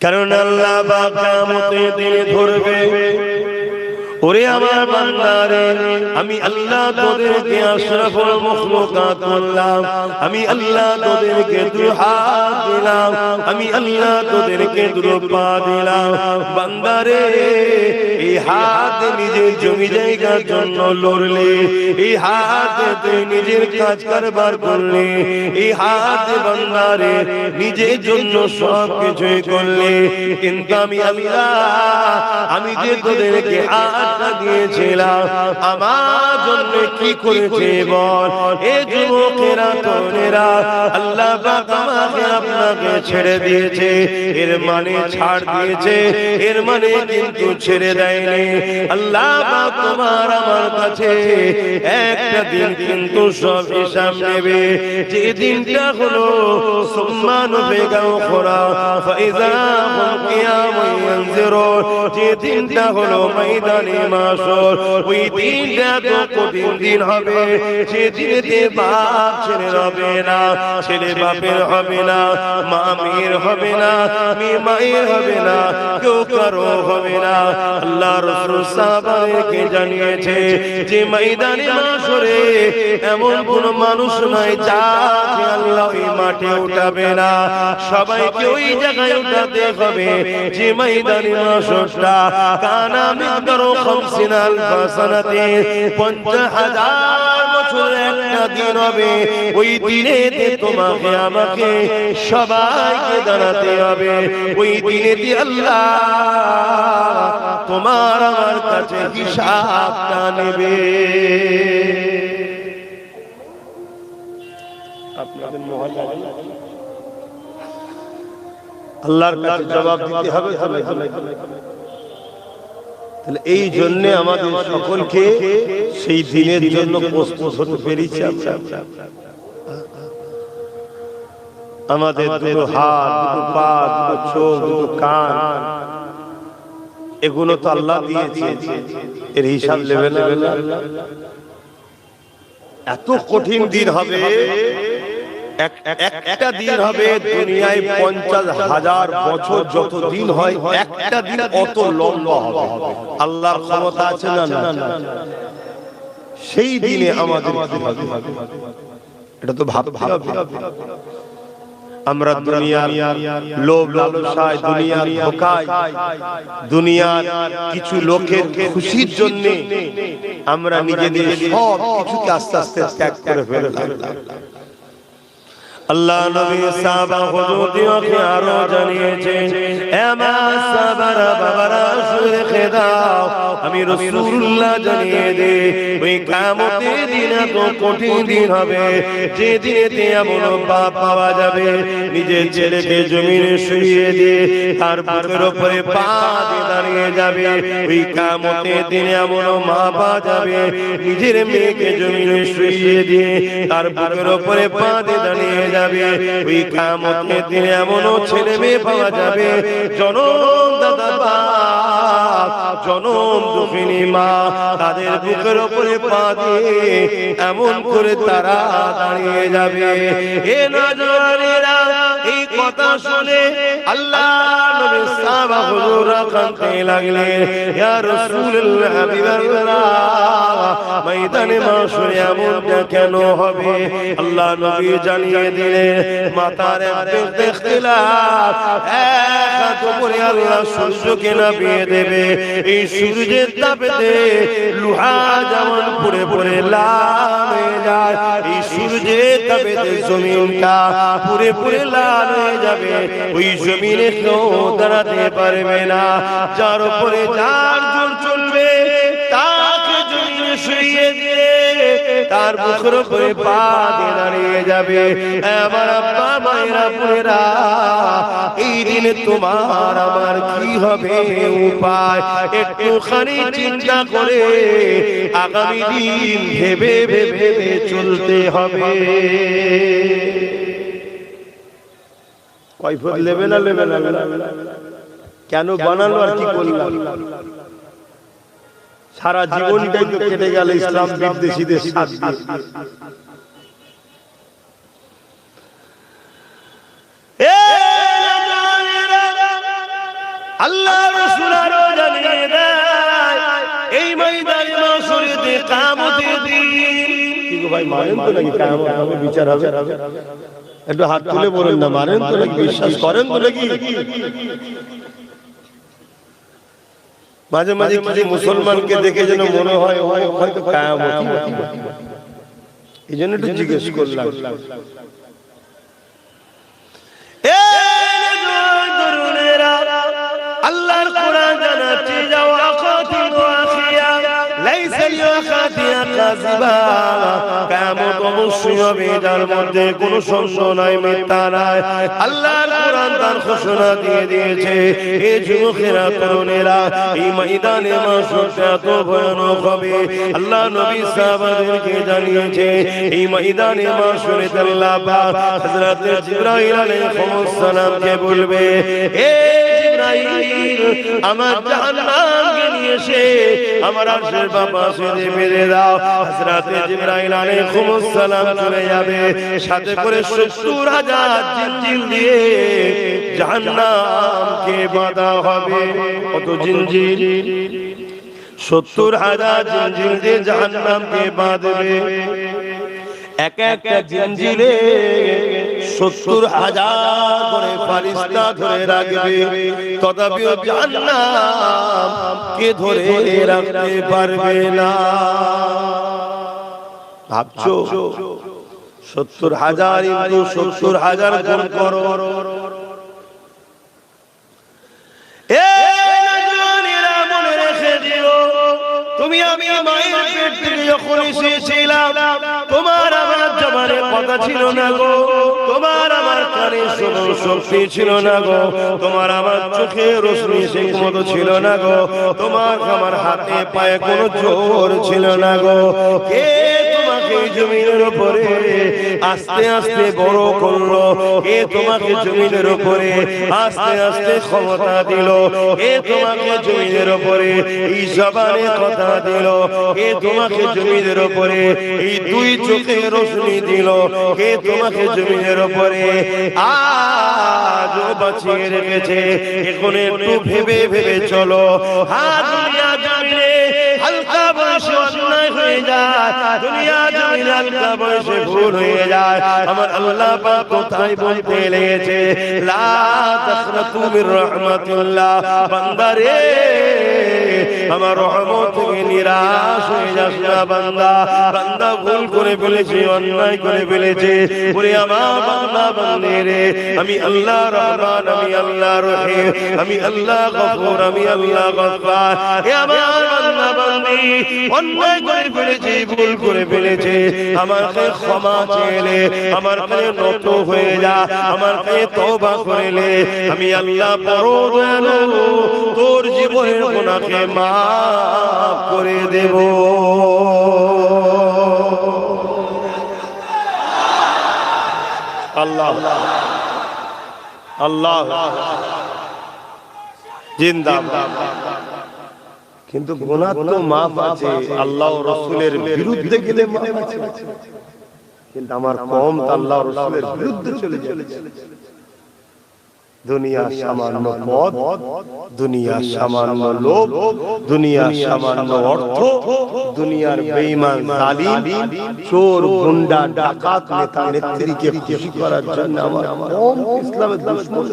কারণ আল্লাহ পাক কিয়ামতের দিনে ধরবে, ওরে আমার বান্দারে, আমি আল্লাহ তোদেরকে আশরাফুল মাখলুকাত করলাম, আমি আল্লাহ তোদেরকে দুই হাত দিলাম, আমি আল্লাহ তোদেরকে দুই পা দিলাম। বান্দারে, এই হাত নিজের জমি জায়গার জন্য লড়লে, এই হাত তুই নিজের কাজ কারবার করলে, এই হাত বান্দারে নিজের জন্য সব কিছুই করলে, কিন্তু আমি আল্লাহ, আমি যে তোদেরকে দিয়েছিলাম আমার জন্য কি করেছে বল। এ যুবকেরা তরুণেরা, আল্লাহ পাক আমাকে আপনাকে ছেড়ে দিয়েছে, এর মানে ছাড় দিয়েছে, এর মানে কিন্তু ছেড়ে দেয়নি। আল্লাহ পাক তোমার আমার কাছে একটা দিন কিন্তু সব হিসাব নেবে, যে দিনটা হলো সুম্মান বেগাও খোরা ফাইজা হুম কিয়ামুন ইয়ানজিরুন, যে দিনটা হলো ময়দানে মাশর, ওই দিনটা তো কঠিন দিন হবে, যে দিনেতে বাপ ছেলে হবে না, ছেলে বাপের হবে না, মা মেয়ের হবে না, মেয়ে মায়ের হবে না, কেউ কারো হবে না। আল্লাহ রাসূল সাহাবাদেরকে জানিয়েছে যে ময়দানে মাশরে এমন কোন মানুষ নাই যাকে আল্লাহ ওই মাঠে উঠাবে না, সবাইকে ওই জায়গায় উঠাতে হবে যে ময়দানে মাশরটা কানা মিকদারু 50,000 সানাতে, 50,000 বছর একটা দিন হবে। ওই দিনেতে তোমাকে আমাকে সবাইকে দাঁড়াতে হবে, ওই দিনেতে আল্লাহ তোমার আমার কাছে হিসাবটা নেবে। আপনাদের মহল্লা আল্লাহর কাছে জবাব দিতে হবে। তাহলে এই জন্য আমাদের সকলকে সেই দিনের জন্য প্রস্তুত হতে পেরেছি। আমাদের দুটো হাত, দুটো পা, দুটো চোখ, দুটো কান, এগুলো তো আল্লাহ দিয়েছে, এর হিসাব নেবে না। এত কঠিন দিন হবে, একটা দিন হবে দুনিয়ায় 50,000 বছর যত দিন হয়, একটা দিন অত লম্বা হবে। আল্লাহর ক্ষমতা আছে না? সেই দিনে আমাদের এটা তো ভাবতে হবে। আমরা দুনিয়ার লোভ লালসায়, দুনিয়ার ধোঁকায়, দুনিয়ার কিছু লোকের খুশির জন্য আমরা নিজেদের সব কিছুকে আস্তে আস্তে ত্যাগ করে ফেললাম। আল্লাহ নবী সাহাবা হুজুরকে আরো জানিয়েছেন, এমা সাহাবারা বাবারা শুনে দাও, আমি রাসূলুল্লাহ জানিয়ে দে, ওই কিয়ামতের দিন এত কঠিন দিন হবে, যে দিনেতে এমন বাপ পাওয়া যাবে নিজের ছেলেকে জমিনে শুইয়ে দিয়ে তার বুকের উপরে পা দিয়ে দাঁড়িয়ে যাবে। ওই কিয়ামতের দিনে এমন মা পাওয়া যাবে নিজের মেয়েকে জমিনে শুইয়ে দিয়ে তার বুকের উপরে পা দিয়ে দাঁড়িয়ে যাবে। ওই কিয়ামতের দিনে এমনও ছেলে মেয়ে পাওয়া যাবে জনম দাদা বাপ, জনম দুঃখিনী মা, তাদের বুকের উপরে পা দিয়ে এমন করে তারা দাঁড়িয়ে যাবে। এ নজওয়ানেরা, এই কথা শুনে আল্লাহ নবী সাহাবা হুজুররা কাঁদতে লাগলেন, ইয়া রাসূলুল্লাহ হাবিবাল্লাহ, ময়দানে মাশরে এমনটা কেন হবে? আল্লাহ নবী জানিয়ে দিলেন, মাতার এক ইখতিলাফ, এক হাত উপরে আল্লাহ সূর্যকে নামিয়ে দেবে, এই সূর্যের তাপেতে লোহা যেমন পুড়ে পুড়ে লাল হয়ে যায়, এই সূর্যের তাপেতে জমিনটা পুড়ে পুড়ে লাল হয়ে যাবে, ওই জমিনে কেউ দাঁড়াতে পারবে না, যার উপরে যার জোর চলবে তাকে জমিনে শুইয়ে দিয়ে তার বুকের উপরে পা দিয়ে দাঁড়িয়ে যাবে। আমার আব্বা মায়েরা বোনেরা, এই দিনে তোমার আমার কি হবে উপায়? একটুখানি চিন্তা করে আগামী দিন ভেবে ভেবে চলতে হবে। কৈফিয়ত নেবে না? কেন বানালো আর কি করলাম? সারা জীবনটাই তো কেটে গেল ইসলাম বিদ্বেষীদের সাথে। আল্লাহ রাসূল আরো জানিয়ে দেয় এই ময়দানে মাশরিতে কিয়ামতের দিন কি গো ভাই মানেন তো নাকি কিয়ামত হবে বিচার হবে একটু হাত তুলে বলেন না মানেন তো নাকি বিশ্বাস করেন তো নাকি মাঝে মাঝে কিছু মুসলমানকে দেখে যেন মনে হয় হয়তো কিয়ামত এইজন্য একটু জিজ্ঞেস করলাম আল্লাহর কোরআন জানাচ্ছে যাও আখাতিনু আখিয়া লাইসা ইয়াখাতিয়া কাযিবা কিয়ামত অবশ্যই হবে যার মধ্যে কোনো সন্দেহ নাই মিথ্যা নাই আল্লাহর কোরআন তার ঘোষণা দিয়ে দিয়েছে এই যুবকেরা তরুণেরা এই ময়দানে মাশরুর এত ভয়ানক হবে আল্লাহ নবী সাহাবাদেরকে জানিয়েছে এই ময়দানে মাশরুরে আল্লাহ পাক হযরত জিবরাইল আলাইহিস সালামকে বলবে হে আমার জাহান্নামকে নিয়ে এসে আমার আরশের পাশে মেরে দাও হযরত জিবরাইল আলাইহিস সালাম চলে যাবে সাথে করে ৭০,০০০ জিনজিল দিয়ে জাহান্নামকে বাঁধা হবে কত জিনজিল ৭০,০০০ জিনজিল দিয়ে জাহান্নামকে বাঁধবে এক একটা জিনজিলে ৭০,০০০ করে ফেরেশতা ধরে রাখবে তথাপিও জাহান্নামকে ধরে রাখতে পারবে না ভাবছো ৭০,০০০ ইনটু ৭০,০০০ গুণ করো তুমি আমি মায়ের পেট থেকে যখন এসেছিলাম তোমার আমার জবানে কথা ছিল না গো তোমার আমার কানে শোনার শক্তি ছিল না গো তোমার আমার চোখে রোশনি সেই মতো ছিল না গো তোমার আমার হাতে পায়ে কোনো জোর ছিল না গো কে তোমাকে জমিনের উপরে আস্তে আস্তে বড় করলো কে তোমাকে জমিনের উপরে আস্তে আস্তে ক্ষমতা দিল কে তোমাকে জমিনের উপরে এই জবানে কথা দিল কে তোমাকে জমিনের উপরে এই দুই চোখে রোশনি দিল কে তোমাকে জমিনের উপরে আজও বাঁচিয়ে রেখেছে এখন একটু ভেবে ভেবে চলো দুনিয়া জমিনে হালকা বয়সে অন্যায় হয়ে যায় দুনিয়া জমিনে হালকা বয়সে ভুল হয়ে যায় আমার আল্লাহ পাক কোথায় বলতে লেগেছে লা তাখরাতু মির রাহমাতিল্লাহ বান্দারে আমার রহমত থেকে নিরাশ হয়ে যাস না বান্দা বান্দা ভুল করে ফেলেছে অন্যায় করে ফেলেছে ওরে আমার বান্দা বান্দিরে আমি আল্লাহ রহমান আমি আল্লাহ রহিম আমি আল্লাহ গফুর আমি আল্লাহ গফফার হে আমার বান্দা বান্দি অন্যায় করে ফেলেছে ভুল করে ফেলেছে আমাকে ক্ষমা চেয়ে আমার কাছে নত হয়ে যা আমার কাছে তওবা করলে আমি আল্লাহ বড় দয়ালু তোর জীবনের গুনাহকে মাফ করে দেব আল্লাহ আল্লাহ জিন্দাবাদ কিন্তু গুনাহ তো মাফ আছে আল্লাহ ও রাসূলের বিরুদ্ধে গেলে মাফ আছে কিন্তু আমার কওম তো আল্লাহ ও রাসূলের বিরুদ্ধে চলে যাচ্ছে দুনিয়া সামান্য পদ দুনিয়া সামান্য লোভ দুনিয়া সামান্য অর্থ দুনিয়ার বেঈমান জালিম চোর গুন্ডা ডাকাত নেতা নেত্রীকে খুশি করার জন্য আমার কওম ইসলামের দুশমন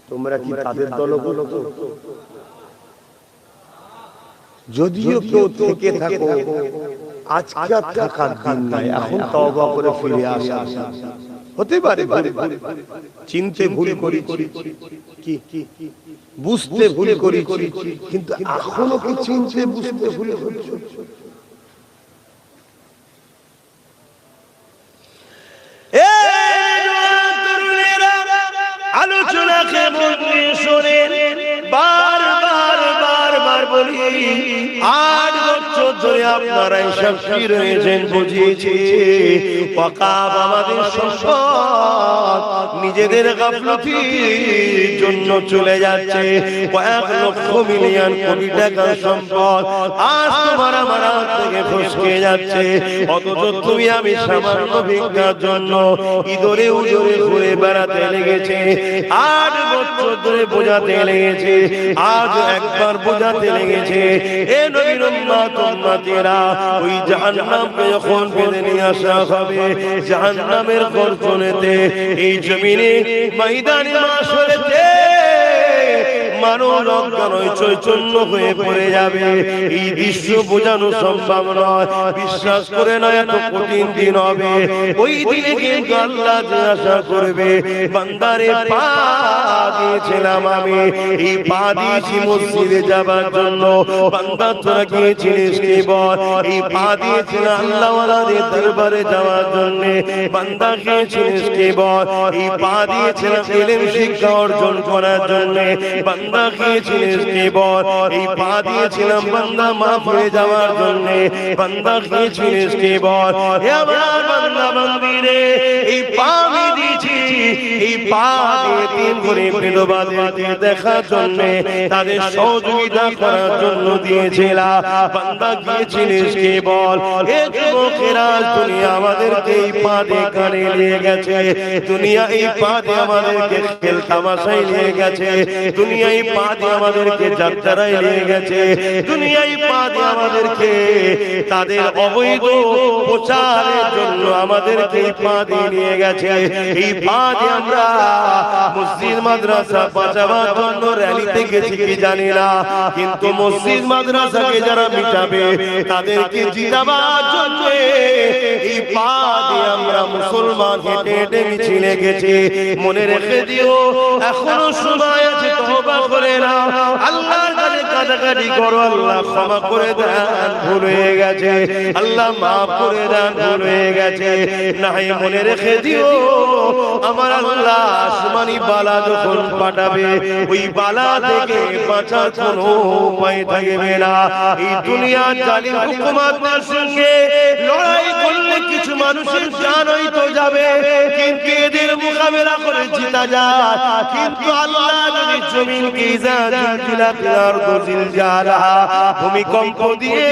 তোমরা কি তাদের দলভুক্ত যদিও কেউ থেকে থাকো আজকে থাকার দিন নাই এখন তওবা করে ফিরে আসা হতে পারে চিনতে ভুল করি কি বুঝতে ভুল করি কিন্তু এখনো কি চিনতে বুঝতে ভুল করছো আলোচনা কেমন শোনেন বারবার বলি ৮ বছর ধরে আপনারাই সাক্ষী রয়েছেন বুঝিয়েছি ওয়াকাব আমাদের সম্পদ নিজেদের গাফলতির জন্য ছিন্ন চলে যাচ্ছে, কয়েক লক্ষ মিলিয়ন কোটি টাকার সম্পদ আজ তোমার আমার হাত থেকে ফসকে যাচ্ছে, অথচ তুমি আমি সামান্য ভিক্ষার জন্য ইঁদুরে উদরে ঘুরে বেড়াতে লেগেছে, 8 বছর ধরে বোঝাতে লেগেছে, আজ একবার বোঝাতে লেগেছে। এ নবীর উম্মত উম্মতেরা, ওই জাহান্নামকে যখন বেঁধে নিয়ে আসা হবে, জাহান্নামের গর্জনেতে এই জমিনে ময়দানে মাশরেতে মানব অজ্ঞান চৈতন্য হয়ে পড়ে যাবে। এই দৃশ্য বোঝানো সম্ভব নয়, বিশ্বাস করে নয়, এত কঠিন দিন হবে। ওই দিনে কিন্তু আল্লাহ জিজ্ঞাসা করবে, বান্দারে পা দিয়েছিলাম আমি, এই পা দিয়েছি মসজিদে যাবার জন্য, বান্দা তোরা গিয়েছিলিস কি বল? এই পা দিয়েছিলাম আল্লাহওয়ালাদের দরবারে যাওয়ার জন্য, বান্দা গিয়েছিলিস কি বল? এই পা দিয়েছিলাম ইলম শিক্ষা অর্জন করার জন্য, বান্দা গিয়েছিলিস কি বল? এই পা দিয়েছিলাম বান্দা মাফ হয়ে যাওয়ার জন্য, বান্দা গিয়েছিলিস কি বল? হে আমার বান্দা বান্দিরে, এই পা দিয়েছি, এই পা দিয়ে তিন করে বিধবাদেরকে দেখার জন্য, তাদের সহযোগিতা করার জন্য দিয়েছিলাম, বান্দা গিয়েছিলিস কি বল? এ যুবকেরা, দুনিয়া আমাদেরকে এই পা দিয়ে কানে নিয়ে গেছে, দুনিয়া এই পা দিয়ে আমাদেরকে খেল তামাশায় নিয়ে গেছে, দুনিয়া এই পা দিয়ে আমাদেরকে যাত্রায় নিয়ে গেছে, দুনিয়া এই পা দিয়ে আমাদেরকে তাদের অবৈধ প্রচারের জন্য আমাদেরকে এই পা দিয়ে নিয়ে গেছে। এই পা দিয়ে আমরা মসজিদ মাদ্রাসা বাঁচাবার জন্য র্যালিতে গেছি কি জানি না, কিন্তু মসজিদ মাদ্রাসাকে যারা মিটাবে, তাদেরকে জিতাবার জন্য এই পা দিয়ে আমরা মুসলমান হেঁটে হেঁটে মিছিলে গেছি। মনে রেখে দিও, এখনো সময় আছে, তওবা করে নাও, আল্লাহর কাছে কাঁদাকাটি করো, আল্লাহ ক্ষমা করে দেন, ভুল হয়ে গেছে, আল্লাহ মাফ করে দেন, ভুল হয়ে গেছে। নাই মনে রেখে দিও, আমার আল্লাহ আসমানি বালা যখন পাঠাবে, ওই বালা থেকে বাঁচার কোনো উপায় থাকবে না। এই দুনিয়ার জালিম হুকুমাতের সঙ্গে লড়াই করলে কিছু মানুষের জান হয়তো যাবে, কিন্তু এদের মোকাবেলা করে জিতা যায়। কিন্তু আল্লাহ যদি জমিনকে ভূমিকম্প দিয়ে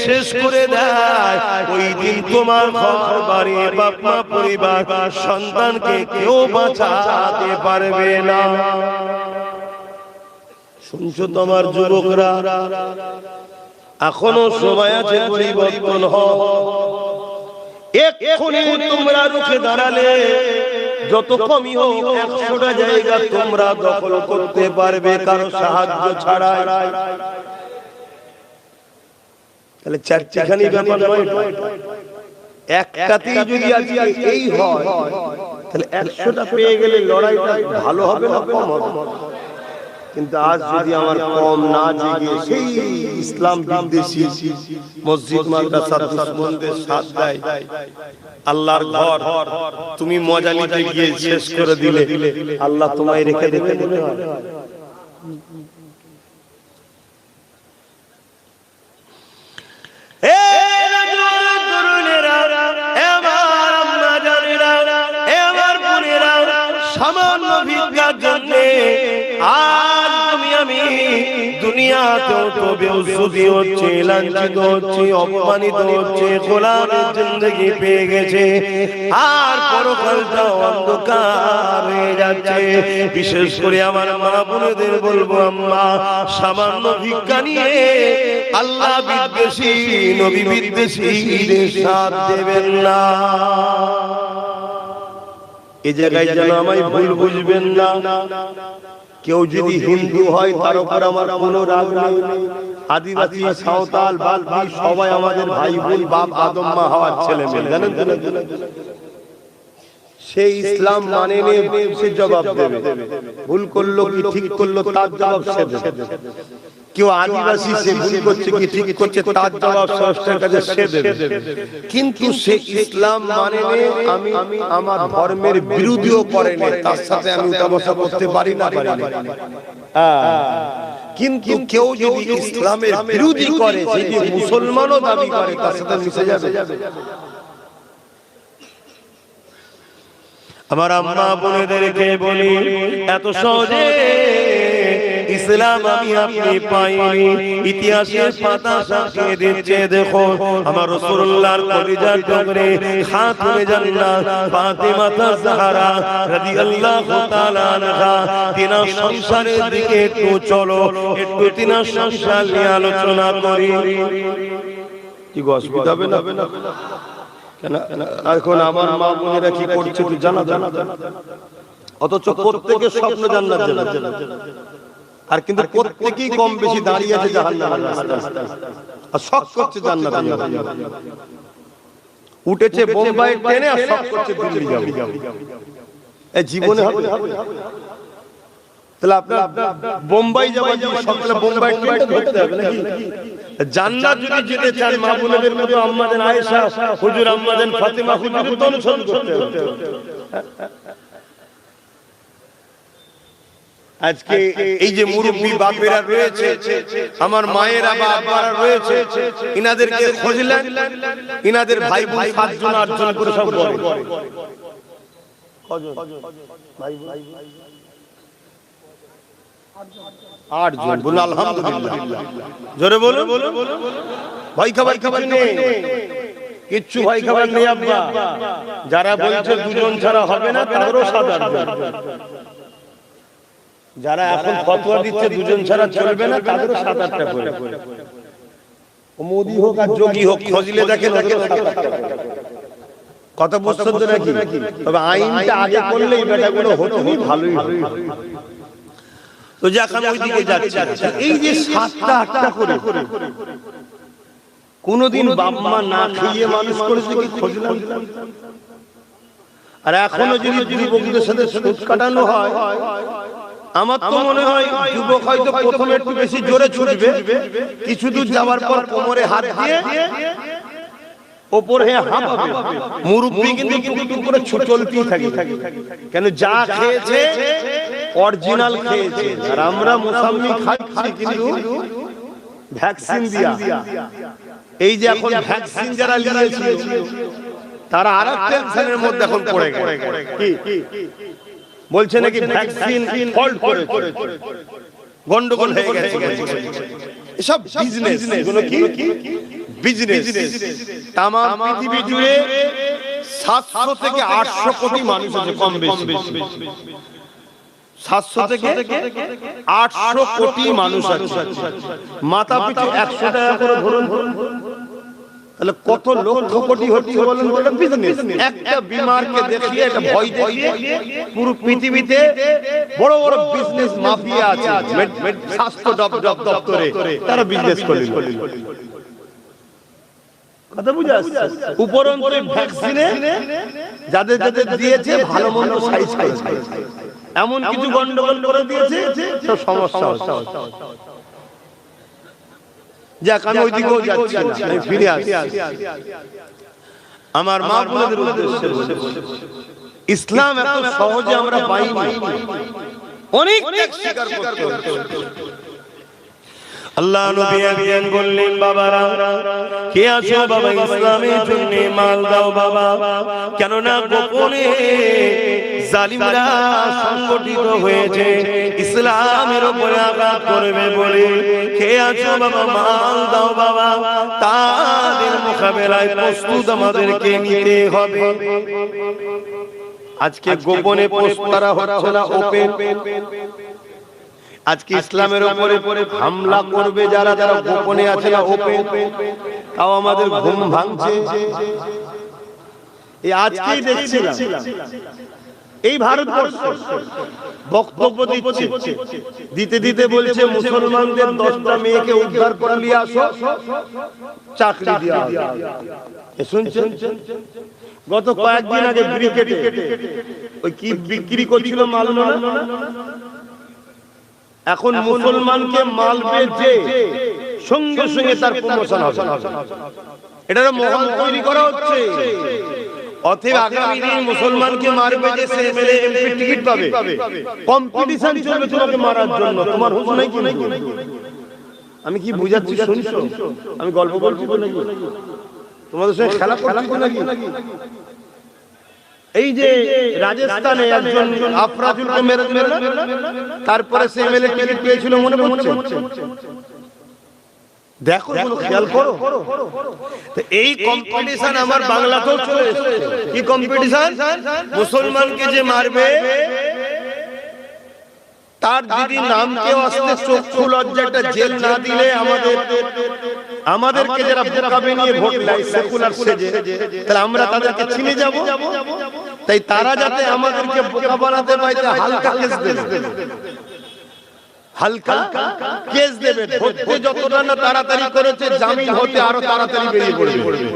শেষ করে দেয়, ওই দিন তোমার ঘর বাড়ি, বাপ মা, পরিবার, সন্তানকে কেউ বাঁচাতে পারবে না। শুনছো তোমার যুবকরা, এখনো সময় আছে, পরিবর্তন হও। এক্ষুনি তোমরা রুখে দাঁড়ালে যত কমই হোক 100টা জায়গা তোমরা দখল করতে পারবে কারো সাহায্য ছাড়া। তাহলে চারটিখানি ব্যাপার নয়, একটাতেই যদি আজকে এই হয়, তাহলে 100টা পেয়ে গেলে লড়াইটা ভালো হবে না কম হবে? কিন্তু আজ যদি আমার কম না জেগে সেই ইসলাম বিদ্বেষী মসজিদ মাদ্রাসা দুশমনদের সাথ দেয়, আল্লাহর ঘর তুমি মজা নিতে গিয়ে শেষ করে দিলে, আল্লাহ তোমায় রেখে দেবে মনে হয়? সামান্য ভিক্ষার জন্য আজ তুমি আমি দুনিয়াতেও তো বেউসুদি হচ্ছে, লাঞ্ছিত হচ্ছে, অপমানিত হচ্ছে, গোলামের জিন্দেগি পেয়ে গেছে, আর পরকালটাও অন্ধকার হয়ে যাচ্ছে। বিশেষ করে আমার মা বোনেদের বলবো, আম্মা সামান্য ভিক্ষা নিয়ে আল্লাহ বিদ্বেষী নবী বিদ্বেষীদের সাথ দেবেন না। এই জায়গায় যেন আমায় ভুল বুঝবেন না। কেউ যদি হিন্দু হয় তার উপর আমার কোনো রাগ নেই, আদিবাসী, সাঁওতাল, বাল্টি সবাই আমাদের ভাই বোন, বাপ আদম মা হওয়ার ছেলে মেয়ে, জানেন? সেই ইসলাম মানে সে জবাব দেবে, ভুল করলো কি ঠিক করলো তার জবাব সে দেবে। কেউ আদিবাসী সে ভুল করছে কি ঠিক করছে তার জবাব স্রষ্টার কাছে সে দেবে। কিন্তু সে ইসলাম মানে আমি আমার ধর্মের বিরোধীও করে না, তার সাথে আমি উঠাবসা করতে পারি না। কিন্তু কেউ যদি ইসলামের বিরোধী করে, সে যে মুসলমানও দাবি করে, তার সাথে মিশে যাবে। আমার আম্মা বোনেদেরকে বলি, এত সহজে ইসলাম আমি আপনি পাইনি। ইতিহাসের পাতা সাক্ষী দিচ্ছে, দেখো আমার রাসূলুল্লাহর কলিজার টুকরে খাতুনে জান্নাত ফাতেমা জাহরা রাদিয়াল্লাহু তাআলা আনহা, তিনার সংসারের দিকে একটু চলো, একটু তিনার সংসার নিয়ে আলোচনা করি। কি গো, অসুবিধা হবে না? কেন এখন আমার মা বোনেরা কি করছে তুই জানা? অথচ প্রত্যেকের স্বপ্ন জান্নাত যাবে, আর কিন্তু প্রত্যেকেই কম বেশি দাঁড়িয়ে আছে জাহান্নামের রাস্তায়, আর শখ করছে জান্নাত যাবে। উঠেছে বোম্বাই ট্রেনে আর শখ করছে দিল্লি যাবে। এই জীবনে হবে? তাহলে আপনার বোম্বাই যাওয়ার জন্য সকালে বোম্বাই ট্রেন ধরতে হবে নাকি? জান্নাত যদি যেতে চান, মা বোনদের মতো আম্মাজান আয়েশা হুজুর, আম্মাজান ফাতেমা হুজুর তো অনুসরণ করতে হবে। আজকে এই যে মুরব্বী বাপেরা রয়েছে, আমার মায়েরা বা আব্বারা রয়েছে, ইনাদেরকে খুঁজলেন, ইনাদের ভাই বোন 7 জন 8 জন করে সব বলে। কজন ভাই ভাই? 8 জন। বলুন আলহামদুলিল্লাহ, জোরে বলুন। ভাই খাবার নেই, কিচ্ছু ভাই খাবার নেই আব্বা। যারা বলছে 2 জন ছাড়া হবে না, তাদেরও 7-8 জন। যারা এখন ফতোয়া দিচ্ছে 2 জন ছাড়া চলবে না, তাদেরও 7-8টা করে। মোদি হোক আর যোগী হোক, খোঁজলে দেখেন কত বছর ধরে নাকি। তবে আইনটা আগে করলেই বেটাগুলো হতনি ভালোই হবে। তো যাক, আমি ওইদিকে যাচ্ছি। এই যে 7টা 8টা করে কোনদিন বাপ মা না খেয়ে মানুষ করেছে কি খোঁজলাম? আর এখনো যদি যুবকদের সাথে সুদ কাটানো হয়, আমার তো মনে হয় যুবক হয়তো প্রথমে একটু বেশি জোরে ছুটবে, কিছু দূর যাওয়ার পর কোমরে হাত দিয়ে ওপর হয়ে হাঁপাবে। মুরব্বি কিন্তু করে চলতেই থাকে, কেন যা খেয়েছে অরিজিনাল খেয়েছে। আর আমরা মোসাম্মি খাচ্ছি কিন্তু ভ্যাকসিন দিয়া। এই যে এখন ভ্যাকসিন যারা নিয়েছে, তারা আরেক টেনশনের মধ্যে এখন পড়ে গেছে। কি বলছে নাকি ভ্যাকসিন ফল্ট করে গন্ডগোল হয়ে গেছে। এসব বিজনেস, এগুলো কি বিজনেস? তাম পৃথিবী জুড়ে 700 থেকে 800 কোটি মানুষ আছে, কম বেশি 700 থেকে 800 কোটি মানুষ আছে। মাথা পিছু 100 টাকা করে ধরুন, তাহলে কত লক্ষ কোটি হচ্ছে বলেন? বলে বিজনেস। একটা বিমারকে দেখিয়ে, একটা ভয় দেখিয়ে পুরো পৃথিবীতে বড় বড় বিজনেস মাফিয়া আছে, স্বাস্থ্য দপ্তরে তারা বিজনেস করে। কথা বুঝা আসছে? উপরন্তু ভ্যাকসিনে যাদের যাদের দিয়েছে ভালো মন্দ সাইজ করেছে, এমন কিছু গন্ডগোল করে দিয়েছে, সব সমস্যা হচ্ছে। যাক, আমি ওইদিকেও যাচ্ছি না, আমি ফিরে আসি। আমার মা বোনদের উদ্দেশ্যে ইসলাম এত সহজে আমরা পাইনি, অনেক ত্যাগ স্বীকার করতে হচ্ছে। আল্লাহ নবী একদিন বললেন, বাবারা কে আছো বাবা, ইসলামের জন্য মাল দাও বাবা, কেননা গোপনে জালিমরা সংগঠিত হয়েছে ইসলামের উপরে আঘাত করবে বলে। কে আছো বাবা, মাল দাও বাবা, তাদের মোকাবেলায় প্রস্তুত আমাদেরকে নিতে হবে। আজকে গোপনে পোস্ট করা হচ্ছে না, ওপেন। আজকে ইসলামের উপরে হামলা করবে যারা যারা গোপনে আছে না, ওপেন। তাও আমাদের ঘুম ভাঙছে। এই আজকেই দেখছিলাম এই ভারতবর্ষ বক্তব্য দিতে দিতে বলছে মুসলমানদের 10টা মেয়েকে উদ্ধার করে নিয়ে আসো, চাকরি দেওয়া হবে। শুনছেন? গত কয়েকদিন আগে ব্রিকেটে ওই কি বিক্রি করছিল মাল না, এখন মুসলমানকে মালবে যে সঙ্গে সঙ্গে তার প্রমোশন হবে। এটার মহল তৈরি করা হচ্ছে। অতএব আগামী দিন মুসলমানকে মারবে যে সে এমএলএ এমপি টিকিট পাবে, কম্পিটিশন চলবে তোমাকে মারার জন্য। তোমার হুঁশ নাই কি? আমি কি বুঝাচ্ছি শুনছো? আমি গল্প বলছি তো নাকি? তোমাদের সঙ্গে খেলা করছি নাকি? এই যে রাজস্থানে একজন আফরাজুলকে মেরে দিল না, তারপরে সে এমএলএ টিকিট পেয়েছিল, মনে পড়ছে? দেখো, খেয়াল করো। এই কম্পিটিশন আমার বাংলাতেও চলে এসেছে। কি কম্পিটিশন? মুসলমানকে যে মারবে তার দিদি নামকে আসতে চক্ষু লজ্জাটা জেল না দিলে আমাদেরকে যারা বোকা বানিয়ে ভোট দেয় সেকুলার সেজে, তাহলে আমরা তাদেরকে চিনে যাব। তাই তারা যাতে আমাদেরকে বোকা বানাতে পারে, হালকা কেস দেবে, হালকা কেস দেবে। ধরতে যতটা না তাড়াতাড়ি করেছে, জামিন হতে আরো তাড়াতাড়ি বেরিয়ে পড়বে।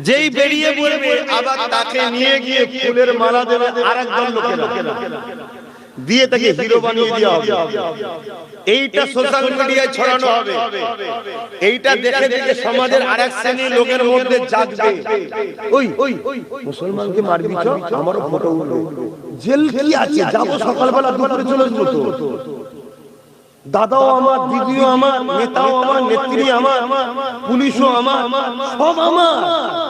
যেই বেরিয়ে পড়বে আবার তাকে নিয়ে গিয়ে ফুলের মালা দেবে আরেকজন লোকেরা, দিয়ে তাকে হিরো বানিয়ে দেওয়া হবে। এইটা সোশ্যাল মিডিয়ায় ছড়ানো হবে। এইটা দেখে দেখে সমাজের আরেক শ্রেণীর লোকের মধ্যে জাগবে, ওই মুসলমানকে মারবি তো আমারও ফটো উঠলো, জেল কি আছে, যাব সকালবেলা দুপুরে চলে আসবো। তো দাদাও আমার, দিদিও আমার, নেতাও আমার, নেত্রী আমার, পুলিশও আমার, সব আমার,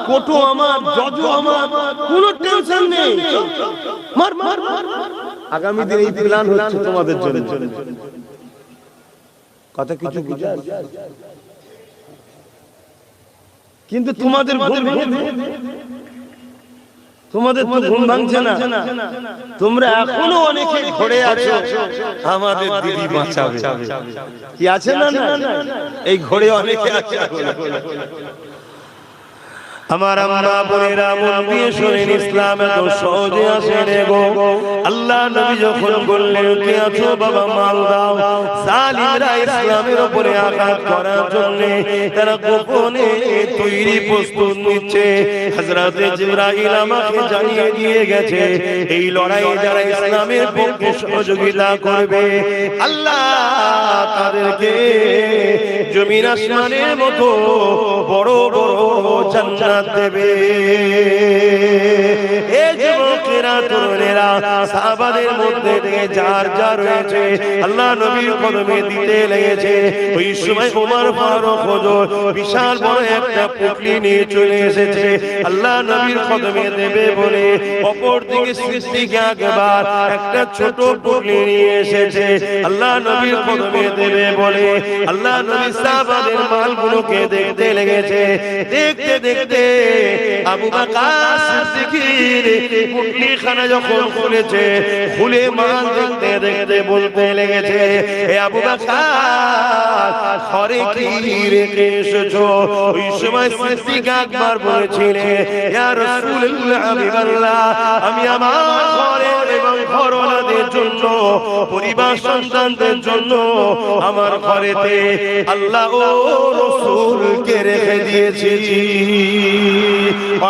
কোর্টও আমার, জজও আমার, কোনো টেনশন নেই। মার মার মার। আগামী দিন এই প্ল্যান হচ্ছে তোমাদের জন্য। কথা কিছু বুঝা, কিন্তু তোমাদের তোমাদের তো ঘুম ভাঙছে না। তোমরা এখনো অনেকে ঘরে আছো, আমাদের দিদি বাঁচাবে, কি আছে না? এই ঘরে অনেকে আছে। আমার আম্মা বোনেরা, মন দিয়ে শুনেন, ইসলাম এত সহজে আসে রে গো। আল্লাহ নবী যখন বললেন কে আছো বাবা মাল দাও, জালিমরা ইসলামের উপরে আঘাত করার জন্য তারা গোপনে তৈরি প্রস্তুত নিচ্ছে। হযরত জিবরাইল আমাকে জানিয়ে দিয়ে গেছে, এই লড়াই যারা ইসলামের পক্ষে সহযোগিতা করবে, আল্লাহ তাদেরকে জমিন আসমানের মতো বড় বড় জান্নাত দেবে। এই যুবকেরা, তরুণেরা, সাহাবাদের মধ্যে থেকে যার যা রয়েছে আল্লাহ নবীর কদমে দিতে লেগেছে। ওই সময় ওমর ফারুক হুজুর বিশাল বড় একটা পুটলি নিয়ে চলে এসেছে আল্লাহ নবীর কদমে দেবে বলে। অপর দিকে সিদ্দিক একবার একটা ছোট পুটলি নিয়ে এসেছে আল্লাহ নবীর কদমে দেবে বলে। আল্লাহ নবী সাহাবাদের মালগুলোকে দেখতে লেগেছে। দেখতে দেখতে আবু বকর সিদ্দিকের পুটলিখানা যখন খুলেছে, খুলে মাল দেখতে দেখতে বলতে লেগেছে, হে আবু বকর, ঘরে কি রেখে এসেছো? ওই সময় সিদ্দিক একবার বলেছিলেন, ইয়া রাসূলুল্লাহ, হাবিবাল্লাহ, আমি আমার ঘরে এবং ঘরওয়ালাদের জন্য, পরিবার সন্তানদের জন্য আমার ঘরেতে আল্লাহ ও রাসূলকে রেখে দিয়েছি।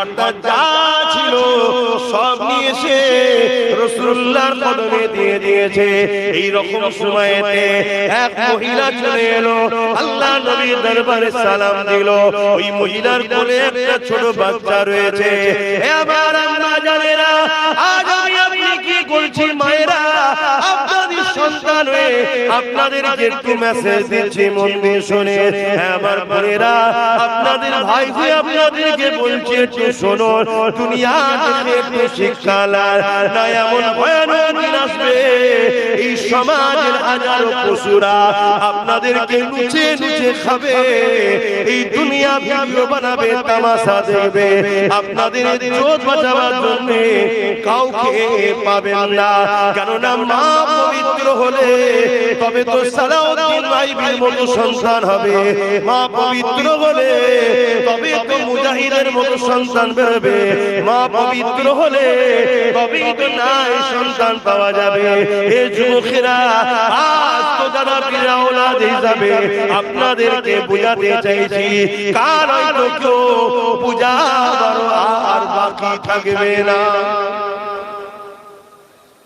অর্থাৎ যা ছিল সব নিয়ে এসে রাসূলুল্লাহর কদমে দিয়ে দিয়েছে। এই রকম সময়েতে এক মহিলা চলে এলো, আল্লাহ নবীর দরবারে সালাম দিল। ওই মহিলার কোলে একটা ছোট বাচ্চা রয়েছে। এবার আমরা জানেরা, আজ আমি আপনি কি করছি মায়েরা, আপনাদের সন্তান হয়ে আপনাদেরকে একটু মেসেজ দিচ্ছি, মন দিয়ে শুনে। আমার বোনেরা, আপনাদের ভাই যে আপনাদেরকে বলছে একটু শোনো, দুনিয়া থেকে একটু শিক্ষা লাও, না এমন ভয়ানক দিন আসবে এই সমাজের হাজারো পশুরা আপনাদেরকে নুচে নুচে খাবে। এই দুনিয়া ভিডিও বানাবে, তামাশা দেখবে, আপনাদের ইজ্জত বাঁচাবার জন্য কাউকে পাবেন না। কেননা মা পবিত্র হলে তবে তো সালাউদ্দিন আইবির মতো সন্তান হবে। মা পবিত্র হলে তবে তো মুজাহিদের মতো সন্তান বেরোবে। মা পবিত্র হলে তবেই তো নাই সন্তান পাওয়া যাবে। এ যুবকেরা, আজ তো যারা পীর আওলাদ হিসাবে আপনাদেরকে বুঝাতে চাইছি, কার হয়তো কেউ পূজার আর বাকি থাকবে না।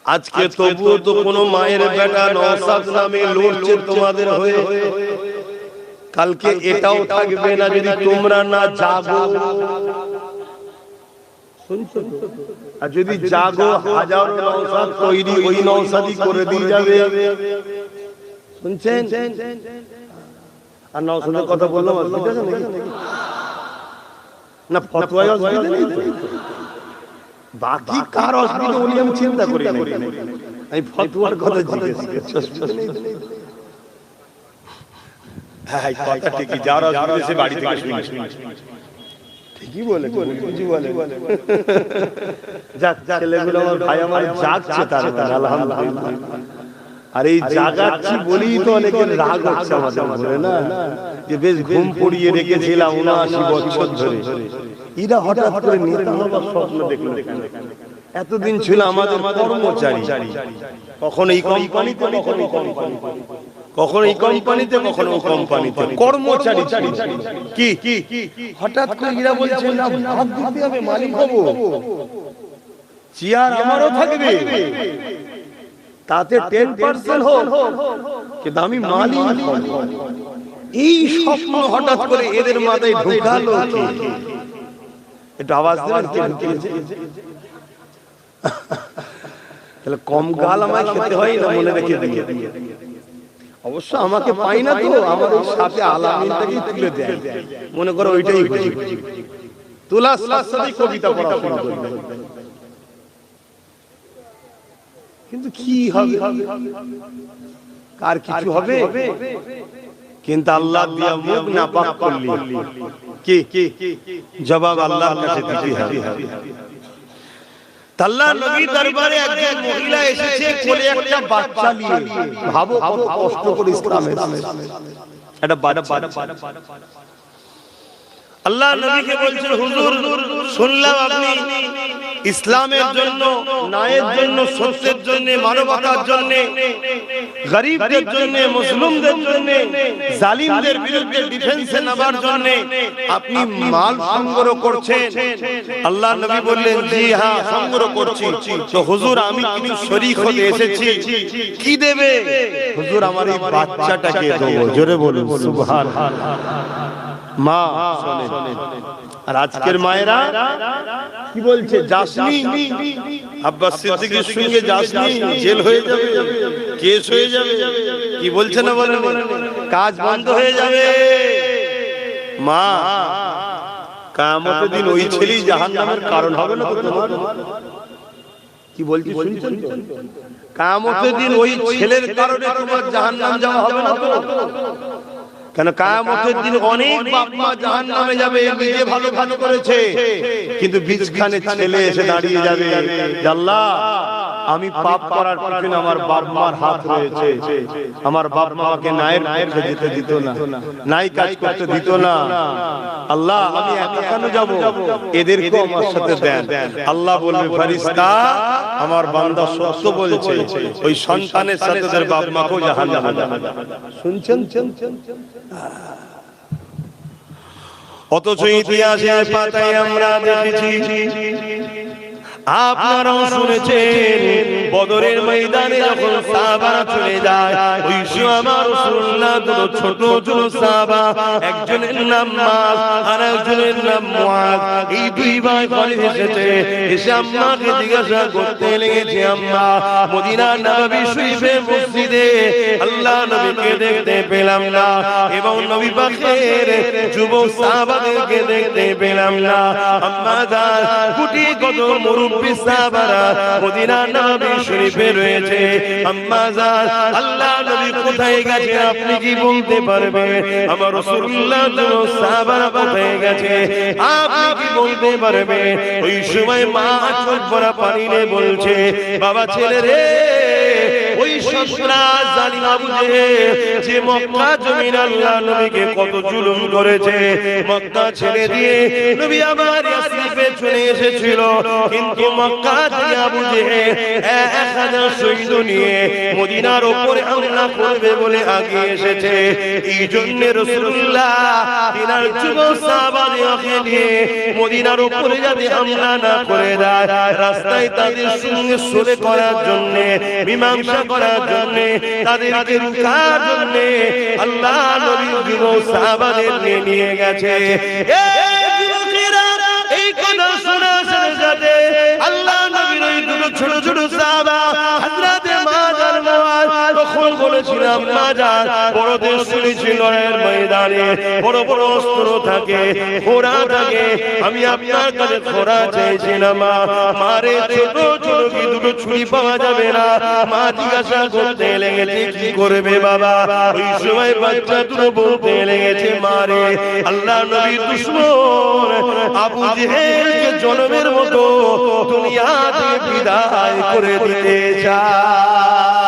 আজকে তবুও তো কোনো মায়ের বেটা নওশাদ নামে লড়ছে তোমাদের হয়ে। কালকে এটাও থাকবে না যদি তোমরা না জাগো। আর যদি জাগো, হাজারো নওশাদ তৈরি ওই নওশাদই করে দিয়ে যাবে। শুনছেন? আর নওশাদের কথা বললাম, না ফতোয়ায় অসুবিধা নেই তো? বাকি কার অসুবিধা উনি আমি চিন্তা করি না, আমি ফতোয়ার কথা জিজ্ঞেস করছি। হ্যাঁ কথা ঠিকই, যার অসুবিধা সে বাড়ি থেকে শুনি, ঠিকই বলে বুঝি বলে। যাক ছেলেগুলো আমার ভাই আমার জাগছে, তার আলহামদুলিল্লাহ। আর এই জাগাচ্ছি বলেই তো অনেকের রাগ হচ্ছে আমাদের উপরে না, যে বেশ ঘুম পড়িয়ে রেখেছিলাম 79 বছর ধরে, এরা হঠাৎ করে নেতা হবার স্বপ্ন দেখলো। এতদিন ছিল আমাদের কর্মচারী, কখনো এই কোম্পানিতে, কখনো এই কোম্পানিতে, কখনো ও কোম্পানিতে কর্মচারী কি হঠাৎ করে এরা বলছে না ভাগ দিতে হবে, মালিক হবো, চেয়ার আমারও থাকবে, তাতে 10% হোক, কিন্তু আমি মালিক হব। এই স্বপ্ন হঠাৎ করে এদের মাথায় ঢোকালো কি? একটু আওয়াজ দেবেন কে ঢুকিয়েছে? তাহলে কম গাল আমায় খেতে হয় না, মনে রেখে দিয়ে। অবশ্য আমাকে পাই না তো, আমাদের সাথে আলামিনটাকে তুলে দেয়, মনে করো ওইটাই বুঝি, তুলার সাথে কবিতা পড়া শুরু করবে। কিন্তু কি হবে, কার কিছু হবে? কিন্তু আল্লাহ দিয়া মুখ না পাক করলি কি জবাব আল্লাহর কাছে দিতে হবে। আল্লাহ নবী দরবারে একজন মহিলা এসেছে কোলে একটা বাচ্চা নিয়ে। ভাবো কত কষ্ট করে ইসলামে একটা বাচ্চা। আল্লাহ নবীকে বলছেন, হুজুর শুনলাম আপনি ইসলামের জন্য, ন্যায়ের জন্য, সত্যের জন্য, মানবতার জন্য, গরিবদের জন্য, মুসলিমদের জন্য, জালিমদের বিরুদ্ধে ডিফেন্সে নামার জন্য আপনি মাল সংগ্রহ করছেন। আল্লাহ নবী বললেন, জি হ্যাঁ সংগ্রহ করছি। তো হুজুর আমি কিছু শরীক হতে এসেছি, কি দেবে? হুজুর আমার এই বাচ্চাটাকে দেবো। জোরে বলুন সুবহানাল্লাহ। মা শোনেন, আর আজকের মায়েরা কি বলছে? যাসনি, আব্বাস সিদ্দিকীর সঙ্গে যাসনি, জেল হয়ে যাবে, কেস হয়ে যাবে, কি বলছে না বলেন, কাজ বন্ধ হয়ে যাবে। মা কিয়ামতের দিন ওই ছেলেই জাহান্নামের কারণ হবে না তো তোমার? কি বলছি শুনছেন তো? কিয়ামতের দিন ওই ছেলের কারণে তোমার জাহান্নাম যাওয়া হবে না তো? কেন কিয়ামতের দিন অনেক বাপ মা জাহান্নামে যাবে, নিজে ভালো ভালো করেছে, কিন্তু বীজখানে ছেলে এসে দাঁড়িয়ে যাবে, আল্লাহ আমি পাপ করার পিছনে আমার বাপ মার হাত রয়েছে, আমার বাপ মাকে ন্যায়ের পথে যেতে দিত না, ন্যায় কাজ করতে দিত না, আল্লাহ আমি একা কেন যাব? এদেরকেও আমার সাথে দেন। আল্লাহ বলবে, ফেরেশতা আমার বান্দা সত্য বলছে, ওই সন্তানের সাথে তার বাপ মাকেও জাহান্নামে যাবে। শুনছেন? অথচ ইতিহাসের পাতায় আমরা দেখেছি, আপনারাও শুনেছেন, বদরের ময়দানে যখন সাহাবারা চলে যায়, ওই সময় আমার রাসূলুল্লাহ দুটো ছোট ছোট সাহাবা, একজনের নাম মাস আর একজনের নাম মুআজ, এই দুই ভাই পরে এসেছে, এসে আম্মাকে জিজ্ঞাসা করতে লেগেছে, আম্মা মদিনা নববী শরীফের মসজিদে আল্লাহ নবীকে দেখতে পেলাম না, এবং নবী পাকের যুবক সাহাবাদেরকে দেখতে পেলাম না, আম্মা জান কোটি কত মুরব্বি সাহাবারা মদিনা নববী শরীফে রয়েছে, আম্মা জান আল্লাহ নবী কোথায় গেছে আপনি কি বলতে পারবেন? আমার রাসূলুল্লাহ সাহাবারা কোথায় গেছে আপনি কি বলতে পারবেন? ওই সময় মা চোখ ভরা পানি নিয়ে বলছে, বাবা ছেলে রে, ওই সন্ত্রাস জালিম আবু জেহেল যে মক্কা জমিন আল্লাহ নবীকে কত জুলুম করেছে, মক্কা ছেড়ে দিয়ে নবী আমার ইয়াসরিবে চলে এসেছিল, কিন্তু মক্কা থেকে আবু জেহেল 1000 সৈন্য নিয়ে মদিনার উপরে হামলা করবে বলে আগে এসেছে। এই জন্য রাসূলুল্লাহ তিনার যুবক সাহাবাদেরকে নিয়ে মদিনার উপরে যাতে হামলা না করে দেয়, রাস্তায় তাদের সঙ্গে সুলহ করার জন্য, মীমাংসা করার জন্য, তাদেরকে রুখার জন্য আল্লাহ নবী যুবক সাহাবাদের নিয়ে গেছে। এই কথা শোনার সাথে সাথে আল্লাহ নবীর ওই দুটো ছোট ছোট সাহাবা হযরত মাআজ আর মুআজ তখন বলেছিলাম না যান বড়দের শুনেছি লড়াইয়ের ময়দানে বড় বড় অস্ত্র থাকে, ঘোড়া থাকে, আমি আপনার কাছে ঘোড়া চাইছিলাম মা। মারে ছোট ছোট কি দুটো ছুরি পাওয়া যাবে না? মা জিজ্ঞাসা করতে লেগেছে কি করবে বাবা? ওই সময় বাচ্চা দুটো বলতে লেগেছে মারে আল্লাহ নবীর দুশমন আবু জেহেলকে জনমের মতো দুনিয়া থেকে বিদায় করে দিতে চায়।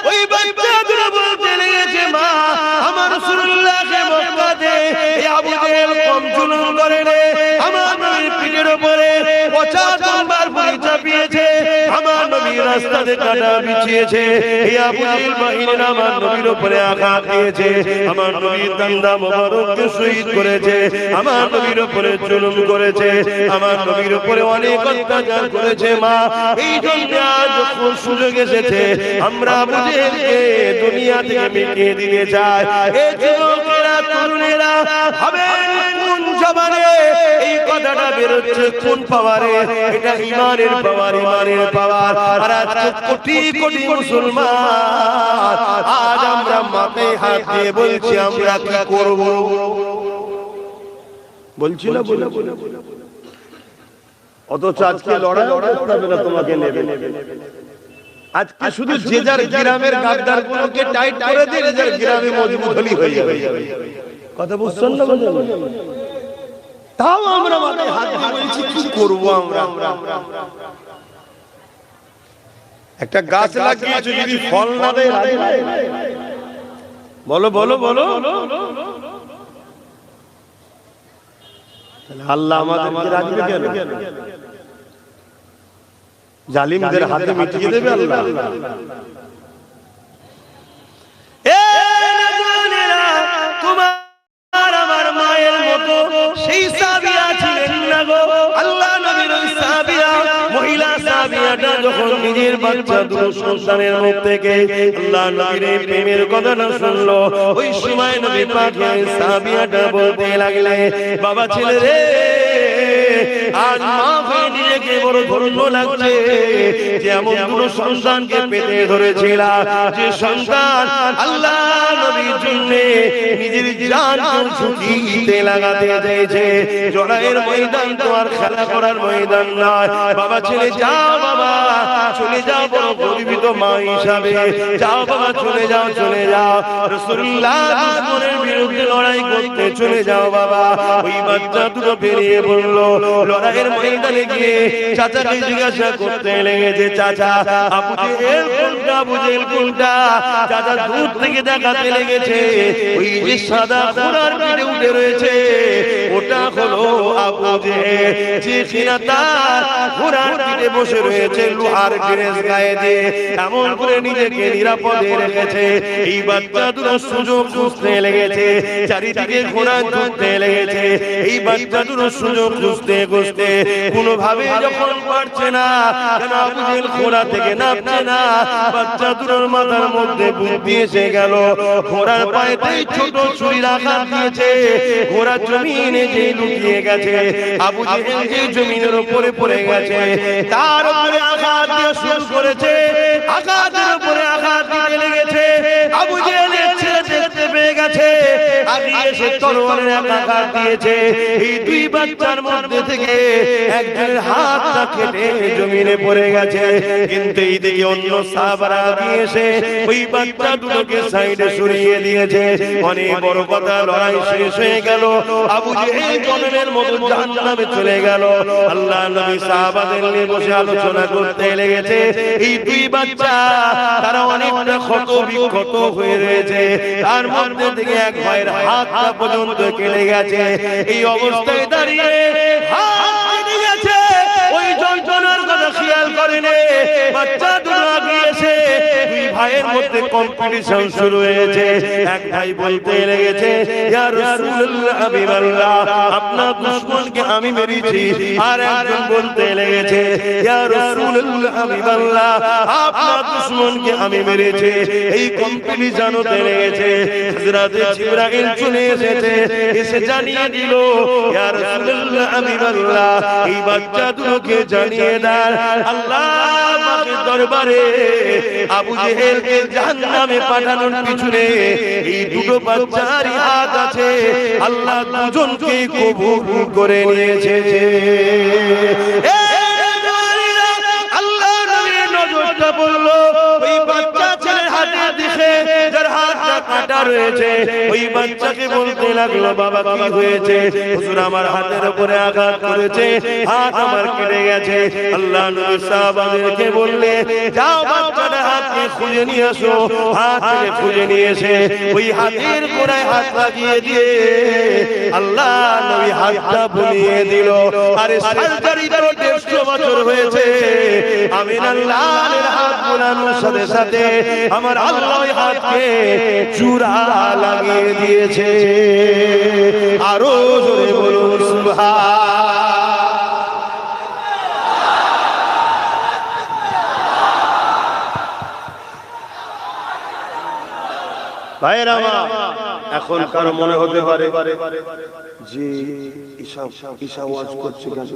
ওই বাচ্চা দুটো বলতে লেগেছে মা আমার রাসূলুল্লাহকে মক্কাতে আবু জেহেল কম জুলুম করে রে, আমার নবীর পিঠের উপরে 50 বার বই চাপিয়েছে, আমার নবীর রাস্তাতে কাটা বিছিয়েছে, এই আবু জেহেল বাহিনীর আমার নবীর উপরে আঘাত দিয়েছে, আমার নবীর দান্দা মোবারককে শহীদ করেছে, আমার নবীর উপরে জুলুম করেছে, আমার নবীর উপরে অনেক অত্যাচার করেছে মা। এই জন্য আজ যখন সুযোগ এসেছে আমরা আবু জেহেলকে দুনিয়া থেকে মিটিয়ে দিতে চাই। এই যুবকেরা তরুণেরা হবে কোন জবানে এই কথাটা বেরোচ্ছে কোন পাওয়ারে? এটা ইমানের পাওয়ার, ইমানের পাওয়ার। আর আজকে কোটি কোটি মুসলমান আজ আমরা মাথায় হাত দিয়ে বলছি আমরা কি করব? বলছি না বলে অথচ আজকে লড়াই হবে না, তোমাকে নেবে। আজকে শুধু যে যার গ্রামের গাদ্দার গুলোকে টাইট করে দিয়ে যে যার গ্রামে মজবুত হলি হয়ে যাবে। কথা বুঝছেন না? তাও আমরা মাথায় হাত দিয়ে বলছি কি করব আমরা? একটা গাছ লাগিয়েছে যদি ফল না দেয় বলো বলো বলো, আল্লাহ আমাদেরকে রাখবে কেন? জালিমদের হাতে মিটিয়ে দেবে আল্লাহ। তোমার আমার মায়ের মতো সেই সাবিয়া ছিলেন না গো। আল্লাহ নবীর ওই সাবিয়া মহিলা সাবিয়াটা যখন নিজের বাচ্চা দুটো সন্তানের মুখ থেকে আল্লাহ নবীর প্রেমের কথাটা শুনলো, ওই সময় নবী পাক সাবিয়াটা বলতে লাগলে বাবা ছেলে রে আজ মা হয়ে নিজেকে বড় ধন্য লাগছে যে এমন দুটো সন্তানকে পেতে ধরেছিলা, যে সন্তান আল্লাহ নবীর জন্য নিজের জানকে ঝুঁকিতে লাগাতে চেয়েছে। লড়াইয়ের ময়দান তো আর খেলা করার ময়দান নয়। বাবা ছেলে যাও, বাবা চলে যাও বড় গর্বিত মা হিসাবে, যাও বাবা চলে যাও, চলে যাও রাসূলুল্লাহ দুশমনের বিরুদ্ধে লড়াই করতে চলে যাও বাবা। ওই বাচ্চা দুটো বেরিয়ে পড়লো, লড়াইয়ের ময়দানে গিয়ে চাচাকে জিজ্ঞাসা করতে লেগেছে চাচা আবু জেহেল কোনটা, আবু জেহেল কোনটা? চাচা দূর থেকে দেখাতে লেগেছে ওই যে সাদা ঘোড়ার পিঠে উঠে রয়েছে ওটা হলো আবু জেহেল, যে কিনা তার ঘোড়ার পিঠে বসে রয়েছে লোহার গ্রেস গায়ে দিয়ে এমন করে নিজেকে নিরাপদে রেখেছে। এই বাচ্চা দুটো সুযোগ খুঁজতে লেগেছে, চারিদিকে ঘোড়া ধরতে লেগেছে। এই বাচ্চা দুটো সুযোগ খুঁজতে খুঁজতে কোনোভাবে যখন পারছে না, কেন আবু জেহেল ঘোড়া থেকে নামছে না, বাচ্চা দুটোর মাথার মধ্যে বুদ্ধি এসে গেল। ঘোড়ার পায়েতেই ছোট ছুরির আঘাত দিয়েছে, ঘোড়া জমিনে যে লুটিয়ে গেছে, আবু জেহেল যে জমিনের উপরে পড়ে গেছে তার উপরে আঘাত দিয়ে শুরু করেছে, আঘাতের উপরে আঘাত দিতে লেগেছে। আবু জেহেলের ছেলে দেখতে পেয়ে গেছে, আগে এসে তরোয়ারের আঘাত দিয়েছে। এই দুই বাচ্চার মধ্যে থেকে একজনের হাতটা কেটে জমিনে পড়ে গেছে, কিন্তু এইদিকে অন্য সাহাবারা দিয়ে এসে ওই বাচ্চা দুটোকে সাইডে সরিয়ে দিয়েছে। অনেক বড় কথা, লড়াই শেষ হয়ে গেল, আবু জেহেল জনমের মতো জাহান্নামে চলে গেল। আল্লাহ নবী সাহাবাদের নিয়ে বসে আলোচনা করতে লেগেছে। এই দুই বাচ্চা তারা অনেকটা ক্ষত বিক্ষত হয়ে রয়েছে, তার মধ্যে থেকে এক ভাইয়ের হাতটা পর্যন্ত কেটে গেছে। এই অবস্থায় দাঁড়িয়ে হাত কেটে গেছে, ওই যন্ত্রণার কথা খেয়াল করেনি। বাচ্চা দুটো আগিয়েছে, দুই ভাইয়ের মধ্যে কম্পিটিশন শুরু হয়েছে। এক ভাই বলতে লেগেছে ইয়া রাসূলুল্লাহ হাবিবাল্লাহ আপনার দুশমনকে আমি মেরেছি। আর একজন বলতে লেগেছে ইয়া রাসূলুল্লাহ হাবিবাল্লাহ আপনার দুশমনকে আমি মেরেছি। এই কম্পিটিশন হতে লেগেছে। হযরত জিবরাইল চলে এসেছে, এসে জানিয়ে দিল ইয়া রাসূলুল্লাহ হাবিবাল্লাহ এই বাচ্চা দুটোকে জানিয়ে দেন আল্লাহ দরবারে আবু জেহেলকে জাহান্নামে পাঠানোর পিছনে এই দুটো বাচ্চারই হাত আছে। আল্লাহ দুজনকে কবুল করে নিয়েছে। আল্লাহ নবীর নজরটা পড়লো ওই বাচ্চা ছেলের হাতের দিকে, যার হাতটা কাটা রয়েছে। ওই বাচ্চাকে বলতে লাগলো, বাবা কি হয়েছে? হুজুর আমার হাতের উপরে আঘাত করেছে, হাত আমার কেটে গেছে। আল্লাহ নবী সাহাবাদেরকে বললে, যাও বাচ্চাটা হাতকে খুঁজে নিয়ে আসো। হাত থেকে খুঁজে নিয়ে এসে ওই হাতের গোড়ায় হাত লাগিয়ে দিয়ে আল্লাহ নবী হাতটা বুলিয়ে দিল। আরে সার্জারি তো 150 বছর হয়েছে। আমিন আল্লাহর হাত বুলানোর সাথে সাথে আমার আল্লাহ হাতকে চূড়া লাগিয়ে দিয়েছে। আরো জোরে বলুন সুবহান। ভাইরা আমার, এখন কারো মনে হতে পারে যে ঈশা ওয়াজ করছে কেন,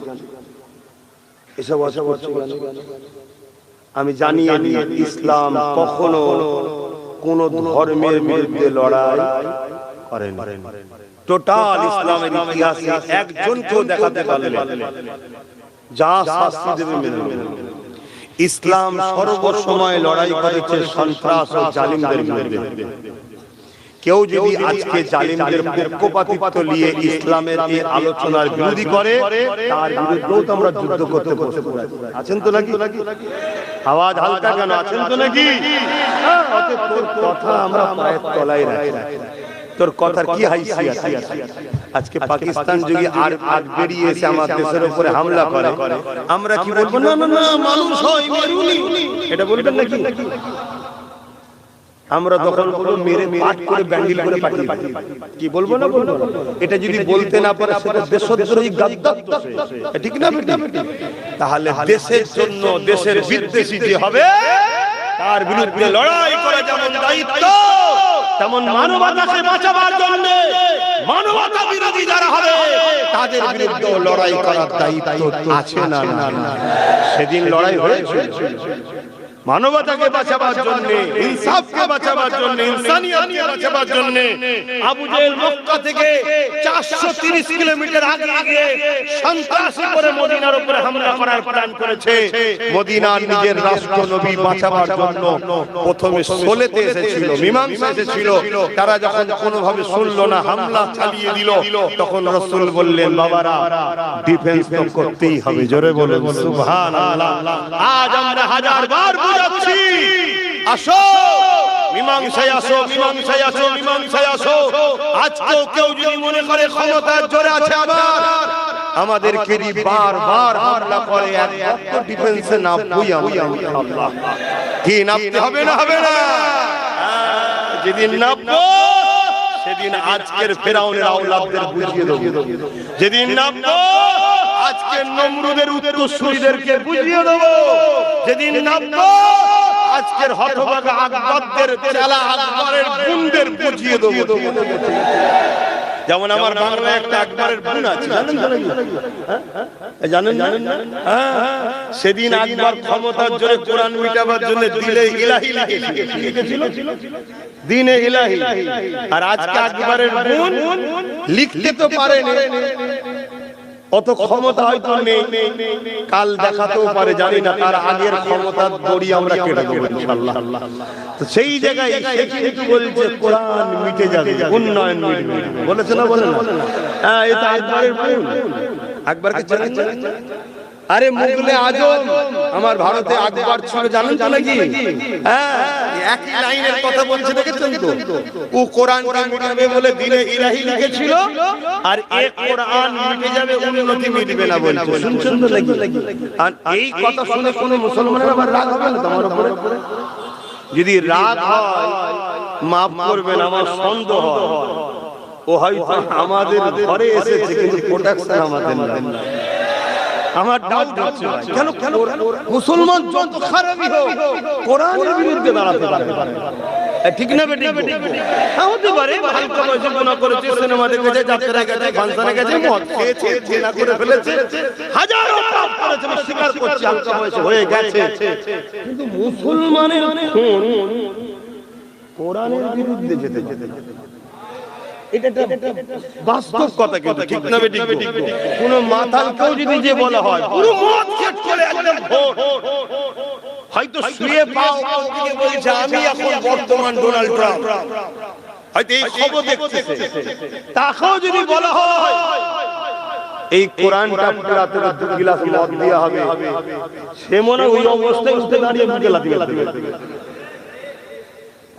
ঈশা ওয়াজ করছে কেন? আমি জানিয়ে দিই, ইসলাম কখনো কোন ধর্মের বিরুদ্ধে লড়াই করে না। টোটাল ইসলামের ইতিহাসে একজনকেও দেখাতে পারলে যা শাস্তি দেবে মেনে নেবে। ইসলাম সর্বসময় লড়াই করেছে সন্ত্রাস ও জালিমদের বিরুদ্ধে। কেউ যদি আজকে জালিমদের পক্ষপাতিত্ব নিয়ে ইসলামের এই আলোচনার বিরোধী করে, তার বিরুদ্ধেও তো আমরা যুদ্ধ করতে বসে পড়েছি। আছেন তো নাকি? আওয়াজ হালকা কেন? আছেন তো নাকি? তোর কথা আমরা পায়ের তলায় রাখি। তোর কথার কি হাইসিয়ত? আজকে পাকিস্তান যদি আর বেরিয়ে এসে আমার দেশের উপরে হামলা করে, আমরা কি বলবো? না না না, মানুষ হয় মেরুনি, এটা বলবেন নাকি? আমরা তখন বলবো মেরে পাট করে ব্যান্ডিল করে পাঠিয়ে কি বলবো না বলবো? এটা যদি বলতে না পারে সেটা দেশদ্রোহী গাদ্দার, ঠিক না? তাহলে দেশের জন্য দেশের বিদ্বেষী যে হবে তার বিরুদ্ধে লড়াই করা যেমন দায়িত্ব, তেমন মানবতাকে বাঁচাবার জন্য মানবতা বিরোধী যারা হবে তাদের বিরুদ্ধে লড়াই করার দায়িত্ব আছে না? সেদিন লড়াই হয়েছে মানবতাকে বাঁচাবার জন্য, ইনসাফকে বাঁচাবার জন্য, ইনসানিয়তকে বাঁচাবার জন্য। আবু জেহেল মক্কা থেকে 430 কিলোমিটার আগে সন্ত্রাসী করে মদিনার উপরে হামলা করার প্ল্যান করেছে। মদিনার নিজের রাষ্ট্র নবী বাঁচাবার জন্য প্রথমে সোলেতে এসেছিল, মীমাংসা এসেছিল। তারা যখন কোনোভাবে শুনলো না, হামলা চালিয়ে দিল, তখন রাসূল বললেন, বাবারা ডিফেন্স তো করতেই হবে। জোরে বলুন সুবহানাল্লাহ। আজ আমরা হাজারবার বুঝাচ্ছি, আসো মীমাংসায় আসো, মীমাংসায় আসো, মীমাংসায় আসো। আজকেও কেউ যদি মনে করে ক্ষমতার জোরে আছে, আবার আমাদেরকে বারবার হামলা করে, একবার ডিফেন্সে নামবই আমরা ইনশাআল্লাহ। কি নামতে হবে না? হবে না? যেদিন নামবো সেদিন আজকের ফেরাউনের আওলাদদের বুঝিয়ে দেব। যেদিন নামবো আজকের নমরুদের উত্তরসূরিদেরকে বুঝিয়ে দেব। যেদিন নামবো আজকের হতভাগা আকবরদের চেলা আকবরের গুণদের বুঝিয়ে দেব। যেমন আমার বাংলায় একটা আকবরের গুণ আছে, জানেন? সেদিন আকবর ক্ষমতার জোরে কোরআন মিটাবার জন্য দিলে ইলাহি লিখেছিল, দিনে ইলাহি। আর আজকে আকবরের গুণ লিখতে তো পারেনি, অত ক্ষমতা হয়তো নেই, কাল দেখাতেও পারে, জানি না। তার আগের ক্ষমতার দড়ি আমরা কেটে দেব ইনশাআল্লাহ। তো সেই জায়গায় সে কিন্তু বলছে কোরআন মিটে যাবে, উন্নয়ন মিটবে, বলেছে না? বলে না? হ্যাঁ, এটা আকবরের গুণ। আকবরকে জানেন? আরে মুগলে আজম আমার ভারতে আকবর ছিল, জানেন তো নাকি? হ্যাঁ, একই লাইনের কথা বলছে, দেখেছেন তো? ও কোরআন মিটাবে বলে দিনে ইলাহি লিখেছিল, আর এই কোরআন মিটে যাবে, উন্নতি মিটবে না বলছে। শুনছেন তো নাকি? আর এই কথা শুনে কোন মুসলমানের আবার রাগ হবে না তোমার উপরে? যদি রাগ হয় মাফ করবেন, আমার সন্দেহ হয় ও হয়তো আমাদের ঘরে এসেছে কিন্তু প্রোটেকশন আমাদের না। আমার ডাউট হচ্ছে কেন মুসলমান যত খারাপই হোক কোরআনের বিরুদ্ধে দাঁড়াতে পারে। ঠিক না বেটি? হতে পারে হালকা বয়সে গুনাহ করেছে, সিনেমা দেখেছে, যাত্রা গেছে, ফাংশনে গেছে, মদ খেয়েছে, জিনা করে ফেলেছে, হাজারো পাপ করেছে, আমি স্বীকার করছি হালকা বয়সে হয়ে গেছে। কিন্তু মুসলমানের খুন কোরআনের বিরুদ্ধে যেতে যেতে এটা বাস্তব কথা, কিন্তু ঠিক না বেটি? কোন মাথাল কেউ যদি যে বলা হয় পুরো মদ খেয়ে চলে একদম ভোর, হয়তো শুয়ে পাও দিকে বলছে আমি এখন বর্তমান ডোনাল্ড ট্রাম্প, হয়তো এই খবর দেখতেছে, তাকেও যদি বলা হয় এই কোরআনটা পড়াতে 2 গ্লাস মদ দেয়া হবে, সে মনে ওই অবস্থায় উঠে দাঁড়িয়ে মুখে লাথি মারবে।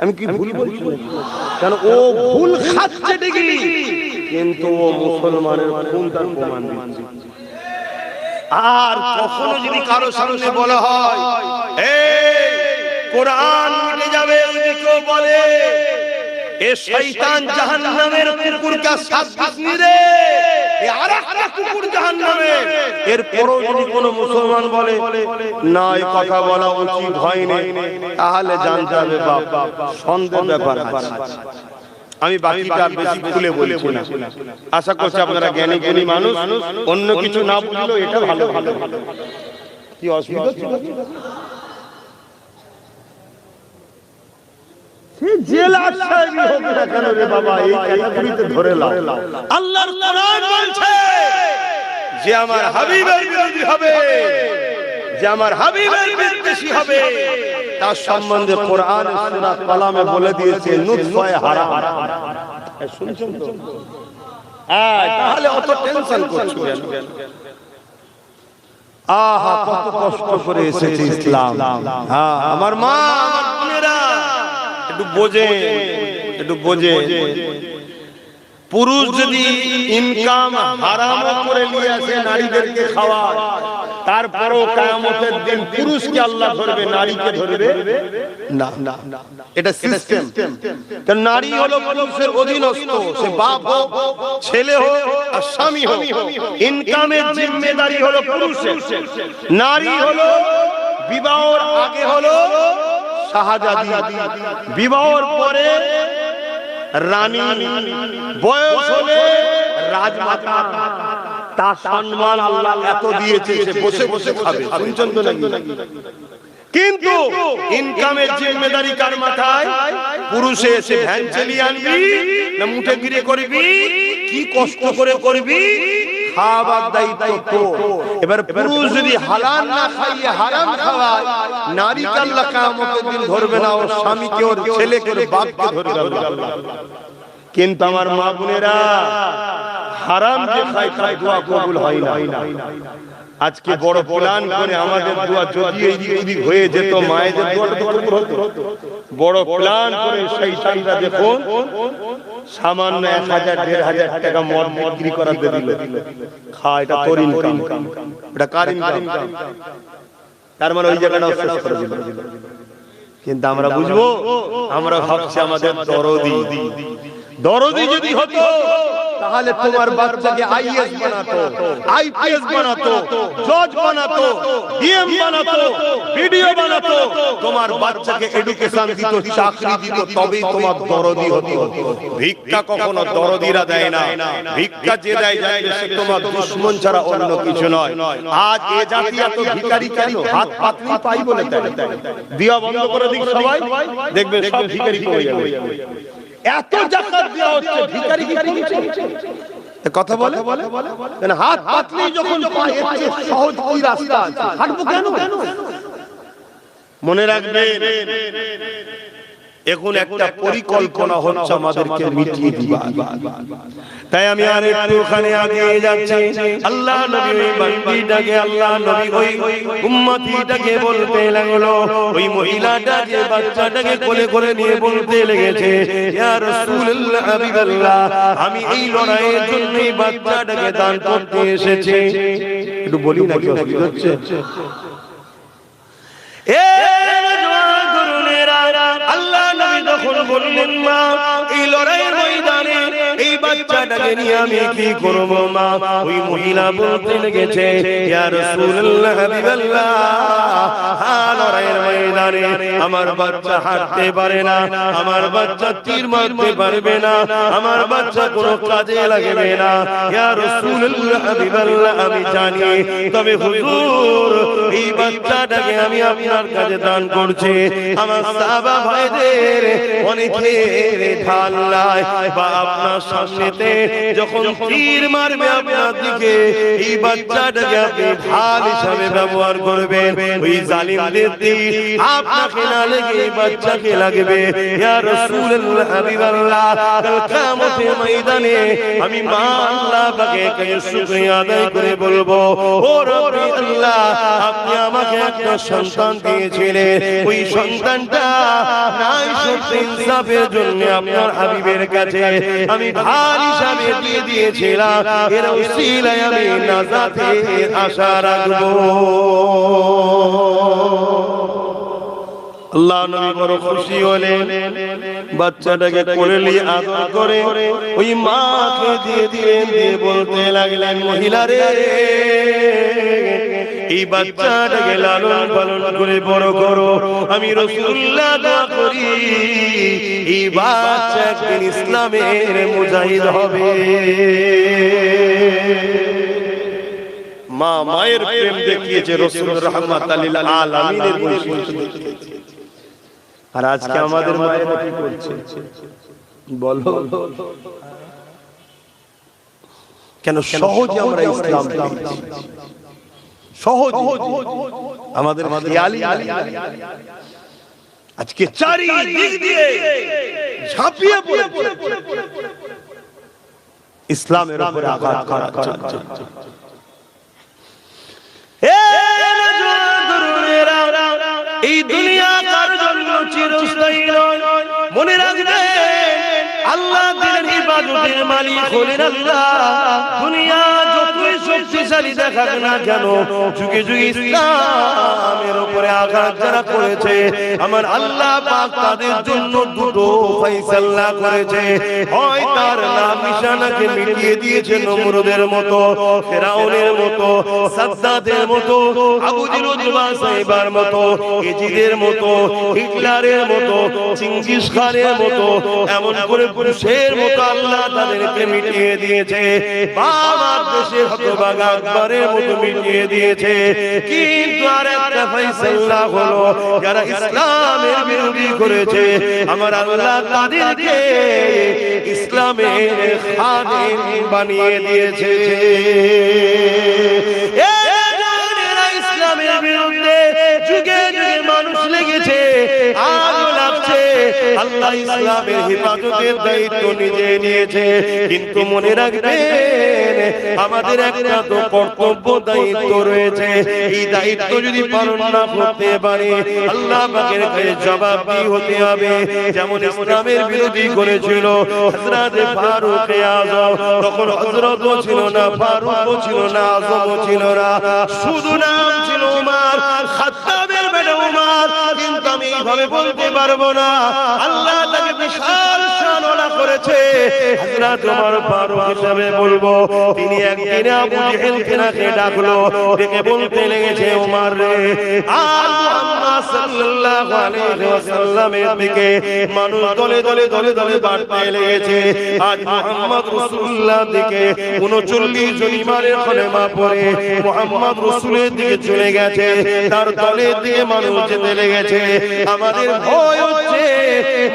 আমি কি ভুল বলছি? কারণ ও ভুল খাচ্ছে ঠিকই, কিন্তু ও মুসলমানের খুন তার প্রমাণ দিচ্ছে। আর কখনো যদি কারো সামনে বলা হয় এই কোরআন মিটে যাবে, যদি কেউ বলে এ শয়তান জাহান্নামের কুকুরকে শাস্তি দিবে, এ আরেকটা কুকুর জাহান্নামের, এরপরও যদি কোনো মুসলমান বলে না এই কথা বলা উচিত হয়নি, তাহলে জানতে হবে বাপ সন্দেহ ব্যাপার আছে। আমি বাকিটা বেশি খুলে বলছি না, আশা করছি আপনারা জ্ঞানী জ্ঞানী মানুষ, অন্য কিছু না বুঝলেও এটা ভালো ভালো কি অসুবিধা ছিল? সে জেলা সাহেবই হোক না কেন রে বাবা, এই ক্যাটাগরিতে ধরে লাও। আল্লাহর কোরআন বলছে যে আমার হাবিবের বিরোধী হবে, যে আমার হাবিবের বিদ্বেষী হবে, তার সম্বন্ধে কোরআন সূরা কালামে বলে দিয়েছে নুতফায়ে হারাম। শুনছেন তো? তাহলে অত টেনশন করছো কেন? আহা কত কষ্ট করে এসেছে ইসলাম। হ্যাঁ আমার মা আমার বোনেরা একটু বোঝে, একটু বোঝে। পুরুষ যদি ইনকাম হারাম করে নিয়ে আসে নারীদেরকে খাওয়ায়, তারপরও কিয়ামতের দিন পুরুষকে আল্লাহ ধরবে, নারীকে ধরবে না। এটা সিস্টেম। কারণ নারী হলো পুরুষের অধীনস্থ, সে বাপ হোক, ছেলে হোক আর স্বামী হোক, ইনকামের জিম্মেদারি হলো পুরুষের। নারী হলো বিবাহের আগে হলো শাহজাদি, বিবাহের পরে রানী, বয়স হলে রাজমাতা। তার সম্মান আল্লাহ এত দিয়েছে, সে বসে বসে খাবে। শুনছেন তো নাকি? কিন্তু ইনকামের জিম্মেদারি কার মাথায়? পুরুষে এসে ভ্যান চালিয়ে আনবি না মুঠে গিরে করবি, কি কষ্ট করে করবি, খাবার দায়িত্ব তো। এবার পুরুষ যদি হালাল না খাইয়ে হারাম খাওয়ায়, নারীকে আল্লাহ কিয়ামতের দিন ধরবে না, ওর স্বামীকে, ওর ছেলেকে, ওর বাপকে ধরবে আল্লাহ। কিন্তু আমার মা বোনেরা হারাম যে খায় তার দোয়া কবুল হয় না। আজকে বড় প্ল্যান করে আমাদের দোয়া যদি এদিক ওদিক হয়ে যেত, মায়েদের দোয়াটা তো কবুল হতো। বড় প্ল্যান করে শয়তানরা দেখুন সামান্য 1000-1500 টাকা মদ বিক্রি করাতে দিল, খা, এটা তোর ইনকাম, এটা কার ইনকাম? তার মানে ওই জায়গাটাও শেষ করে দিল। কিন্তু আমরা বুঝবো, আমরা ভাবছি আমাদের দরদি যদি হতো তাহলে তোমার বাচ্চাকে আইএস বানাতো, আইপিএস বানাতো, জজ বানাতো, ডিএম বানাতো, ভিডিও বানাতো, তোমার বাচ্চাকে এডুকেশন দিত, চাকরি দিত, তবেই তোমার দরদি হতো। ভিক্ষা কখনো দরদিরা দেয় না, ভিক্ষা যে দেয় জানবে সে তোমার দুশমন ছাড়া অন্য কিছু নয়। আজ এ জাতি এত ভিখারি কেন? হাত পাতলি পাই বলে দেয়। দিয়া বন্ধ করে দিক সবাই, দেখবেন সব ভিখারি কমে যাবে। এত যাকাত দেওয়া হচ্ছে, ভিখারি কি কমছে? কথা বলে কেন? হাত পাতলি যখন পায়, এর চেয়ে সহজ কি রাস্তা আছে? হাঁটবো কেন? মনে রাখবেন, এখন একটা পরিকল্পনা হচ্ছে আমাদেরকে মিটিয়ে দিবা। তাই আমি আর একটু ওখানে আগে যাচ্ছি। আল্লাহ নবী ওই বান্দিটাকে, আল্লাহ নবী ওই উম্মতিটাকে বলতে লাগলো, ওই মহিলাটাকে, বাচ্চাটাকে কোলে করে নিয়ে বলতে লেগেছে, ইয়া রাসূলুল্লাহ, হাবিবাল্লাহ, আমি এই লড়াইয়ের জন্য এই বাচ্চাটাকে দান করতে এসেছি। একটু বলি না, কি অসুবিধা হচ্ছে? আল্লাহ নবী তখন বললেন, মা এই লড়াইয়ের ময়দানে এই বাচ্চাটাকে নিয়ে আমি কি করব মা? ওই মহিলা বলতে লেগেছে, ইয়া রাসূলুল্লাহ, হাবিবাল্লাহ, লড়াইয়ের ময়দানে ময়দানে আমার বাচ্চা হাঁটতে পারে না, আমার বাচ্চা তীর মারতে পারবে না, আমার বাচ্চা কোনো কাজে লাগবে না, ইয়া রাসূলুল্লাহ হাবিবাল্লাহ আমি জানি, তবে হুজুর এই বাচ্চাটাকে আমি আপনার কাছে দান করছি। আমার সাহাবা ভাইদের অনেকের ঢাল নাই বা আপনার সামনেতে যখন তীর মারবে আপনার দিকে এই বাচ্চাটাকে আপনি ঢাল হিসাবে ব্যবহার করবেন, ওই জালিমদের তীর আপনাকে না লেগে এই বাচ্চাকে লাগবে। ইয়া রাসূলুল্লাহ হাবিবাল্লাহ কাল কিয়ামতের ময়দানে আমি মা আল্লাহ পাকে শুকরিয়া আদায় করে বলবো, ও রব্বি আল্লাহ আপনি আমাকে একটা সন্তান দিয়েছিলেন, ওই সন্তানটা নাই সত্য ইনসাফের জন্য আপনার হাবিবের কাছে আমি ঢাল হিসাবে দিয়ে দিয়েছিলাম, এর উসিলায় আমি নাজাতের আশা রাখবো। আল্লাহ নবী বড় খুশি হলেন, বাচ্চাটাকে কোলে নিয়ে আদর করে ওই মাকে দিয়ে দিলেন, দিয়ে বলতে লাগলেন, মহিলা রে এই বাচ্চাটাকে লালন পালন করে বড় করো, আমি রাসূলুল্লাহ দোয়া করি এই বাচ্চা একদিন ইসলামের মুজাহিদ হবে। মা মায়ের প্রেম দেখিয়েছে, রাসূল রাহমাতাল লিল আলামিনের বৈশিষ্ট্য দেখিয়েছে। আর আজকে আমাদের মায়েরা কি করছে বলো? কেন সহজে আমরা ইসলাম পেয়েছি, সহজ আমাদের খেয়ালই আজকে চারিদিক দিয়ে ঝাঁপিয়ে পড়েছে ইসলামের উপরে আঘাত করা চলছে। এই দুনিয়া কার জন্য চিরস্থায়ী নয়, মনে রাখবেন আল্লাহ দিনের ইবাদতের মালিক হলেন আল্লাহ। দুনিয়া যতই শক্তিশালী দেখাক না কেন, যুগে যুগে ইসলামের উপরে আঘাত যারা করেছে আমার আল্লাহ পাক তাদের জন্য দুটো ফয়সালা করেছে, হয় তার নাম নিশানাকে মিটিয়ে দিয়েছে নমরুদের মতো, ফিরাউনের মতো, সাদ্দাতের মতো, আবু জেহেল সাহেবার মতো, ইজিদের মতো, হিটলারের মতো, চিঙ্গিস খানের মতো, এমন করে পুরুষের মতো আল্লাহ তাদেরকে মিটিয়ে দিয়েছে, বাবার দেশের হতভাগা আকবরের মতো মিটিয়ে দিয়েছে। কিন্তু আরেকটা ফয়সালা হলো যারা ইসলামের বিরোধী করেছে আমার আল্লাহ তাদেরকে ইসলামের খাদেম বানিয়ে দিয়েছে। ইসলামের বিরুদ্ধে যুগে যুগে মানুষ লেগেছে, আজও লাগছে, আল্লাহ ইসলামের হেফাজতের দায়িত্ব নিজে নিয়েছে। কিন্তু মনে রাখবেন আমাদের একটা তো কর্তব্য দায়িত্ব রয়েছে, এই দায়িত্ব যদি পালন না করতে পারে আল্লাহ পাকের কাছে জবাবদিহি হতে হবে। যেমন ইসলামের বিরোধী করেছিল হযরত ফারুক আযম, তখন হযরতও ছিল না, ফারুকও ছিল না, আযমও ছিল না, শুধু নাম ছিল উমর, খাত্তাবের বেটা উমর। কিন্তু আমি এইভাবে বলতে পারবো না, আল্লাহ তাকে বিশাল শানওয়ালা করেছে হযরত উমর ফারুক হিসেবে বলবো। তিনি একদিন আবু জেহেলকে নাকি ডাকলো, ডেকে বলতে লেগেছে, উমর রে আজ মুহাম্মদ সাল্লাল্লাহু আলাইহি ওয়াসাল্লামের দিকে মানুষ দলে দলে দলে দলে বাড়তে লেগেছে। আজ মুহাম্মদ রাসূলুল্লাহ দিকে 39 জন ইমানের কলেমা পড়ে মুহাম্মদ রাসূলের দিকে চলে গেছে, তার দলের দিকে মানুষ যেতে লেগেছে। আমাদের ভয় হচ্ছে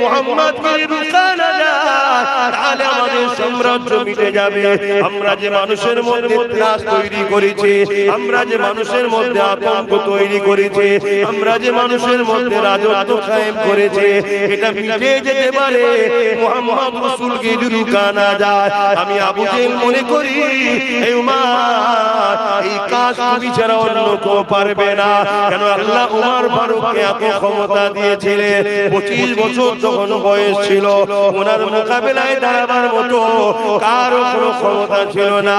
মুহাম্মদকে রুকানো যায় তাহলে আমাদের সাম্রাজ্য মিটে যাবে। আমরা যে মানুষের মধ্যে ত্রাস তৈরি করেছি, আমরা যে মানুষের মধ্যে আতঙ্ক তৈরি করেছি, আমরা যে মানুষের মধ্যে রাজত্ব কায়েম করেছে, এটা মিটে যেতে পারে মুহাম্মদ রাসূলকে যদি রুকানো যায়। আমি আবু জেহেল মনে করি এই উমর এই কাজ তুমি ছাড়া অন্য কেউ পারবে না। কেন আল্লাহ উমর ফারুককে এত ক্ষমতা দিয়েছিলেন, 25 বছর যখন বয়স ছিল ওনার মোকাবেলায় দাঁড়াবার মতো কারো কোনো ক্ষমতা ছিল না।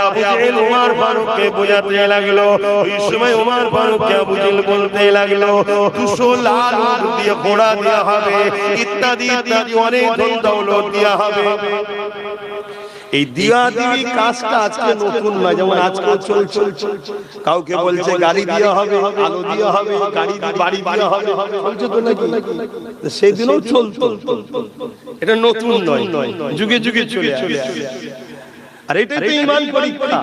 আবু জেহেল উমর ফারুককে বোঝাতে লাগলো, ওই সময় উমর ফারুককে আবু জেহেল বলতে লাগলো 200 লাল উট দিয়ে ঘোড়া দেওয়া হবে, ইত্যাদি ইত্যাদি অনেক ধন দৌলত দেওয়া হবে। এই দিয়া দিবি কাজটা আজকে নতুন নয়, যেমন আজকাল চলছে। কাউকে বলছে গাড়ি দেওয়া হবে, আলো দেওয়া হবে, গাড়ি বাড়ি দেওয়া হবে, বলছে তো নাকি? সেই দিনও চলতো, এটা নতুন নয়, যুগে যুগে চলে আসে। আর এটাই তো ঈমান পরীক্ষা।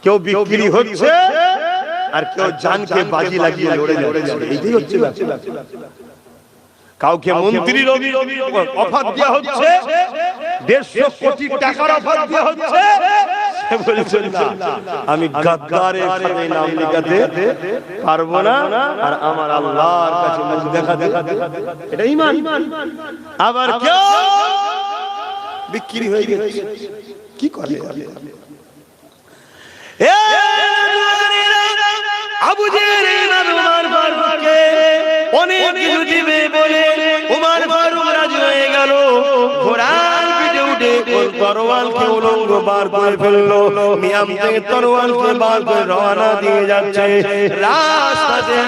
কেউ বিক্রি হচ্ছে আর কেউ জানকে বাজি লাগিয়ে লড়ে যাচ্ছে, এইটাই হচ্ছে ব্যাপার। কাউকে মন্ত্রীর অফার দেওয়া হচ্ছে, 150 কোটি টাকার অফার দেওয়া হচ্ছে, সে বলছে না আমি গাদ্দারের খাতায় নাম লেখাতে পারবো না, আর আমার আল্লাহর কাছে মুখ দেখাতে। এটা ঈমান। আবার কেউ বিক্রি হয়ে গেছে, কি করে? আবু জেহেল উমর ফারুককে অনেক কিছু দিবে বলে উমর ফারুক রাজি হয়ে গেল। ঘোড়ার পিঠে উঠে তরোয়ালকে উলঙ্গ বার করে ফেললো। মিয়াম থেকে তরোয়ালকে বার করে রওনা দিয়ে যাচ্ছে। রাস্তাতে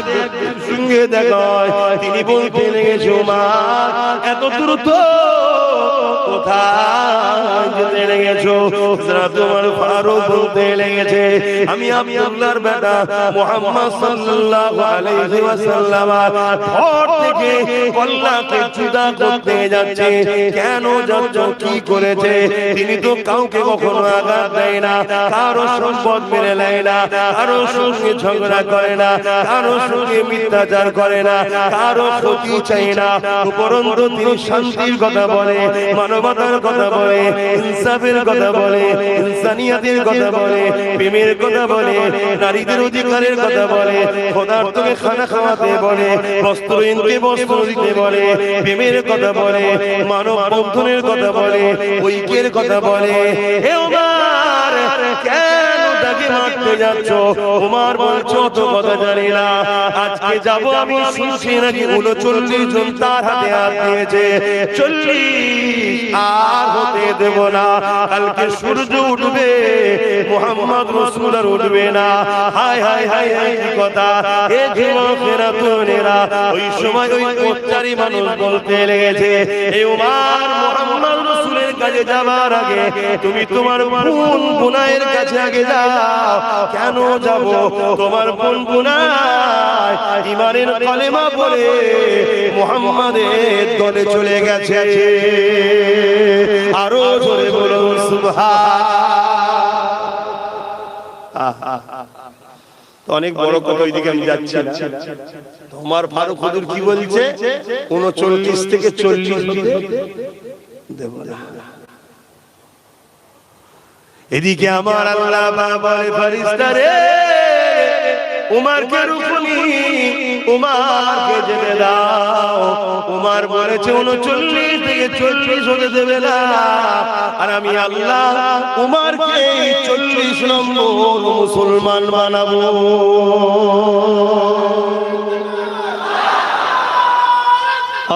সঙ্গে দেখা হয়, তিনি বলতে লেগেছে উমর এত দ্রুত কোথায় যেতে লেগেছো? তোমার ফারুক বলতে লেগেছে আমি আব্দুল্লাহর বেটা মুহাম্মদ সাল্লাল্লাহু আলাইহি ওয়াসাল্লাম ঘর থেকে কল্লাকে জুদা করতে যাচ্ছে। কেন যাচ্ছ, কি করেছে? তিনি তো কাউকে কখনো আঘাত দেয় না, কারো সম্পদ মেরে নেয় না, কারো সঙ্গে ঝগড়া করে না, কারো সঙ্গে মিথ্যাচার করে না, কারো ক্ষতি চায় না। উপরন্তু তিনি শান্তির কথা বলে, মানবতার কথা বলে, ইনসাফের কথা বলে, ইনসানিয়াতের কথা বলে, প্রেমের কথা বলে, নারীদের অধিকারের কথা বলে, ক্ষুধার্তকে খানা খাওয়াতে বলে, বস্ত্রহীনকে বস্ত্র দিতে বলে, প্রেমের কথা বলে, মানব বন্ধনের কথা বলে, ঐক্যের কথা বলে। হে ওমর, কেন তাকে মারতে যাচ্ছ? ওমর বলছে অত কথা জানি না, আজকে যাব আমি শুনছি নাকি 39 জন তার হাতে হাত দিয়েছে, 40 আর হতে দেব না। কালকে সূর্য উঠবে, মুহাম্মদ রাসূল আর উঠবে না। হায় হায় হায় হায়, কি কথা! এ যুবকেরা তরুণেরা ওই সময় ওই অত্যাচারী মানুষ বলতে লেগেছে, এ উমর, মুহাম্মদ রাসূলের কাছে যাবার আগে তুমি তোমার বোন বুনাইয়ের কাছে আগে যাও। কেন যাব? তোমার বোন বুনাই ঈমানের কালেমা পড়ে মুহাম্মাদের দলে চলে গেছে। আরো জোরে বলুন সুবহান। অনেক বড় কথা, ওইদিকে আমি যাচ্ছি না। ওমর ফারুক হুজুর কি বলছে? 39 থেকে 40 দেব না। এদিকে আমার আল্লাহ বলে ফেরেশতা রে, উমরকে রুকুনি, উমরকে যেতে দাও। উমর বলেছে 39 থেকে 40 হতে দেবে না, আর আমি আল্লাহ উমরকে 40 নম্বর মুসলমান বানাবো।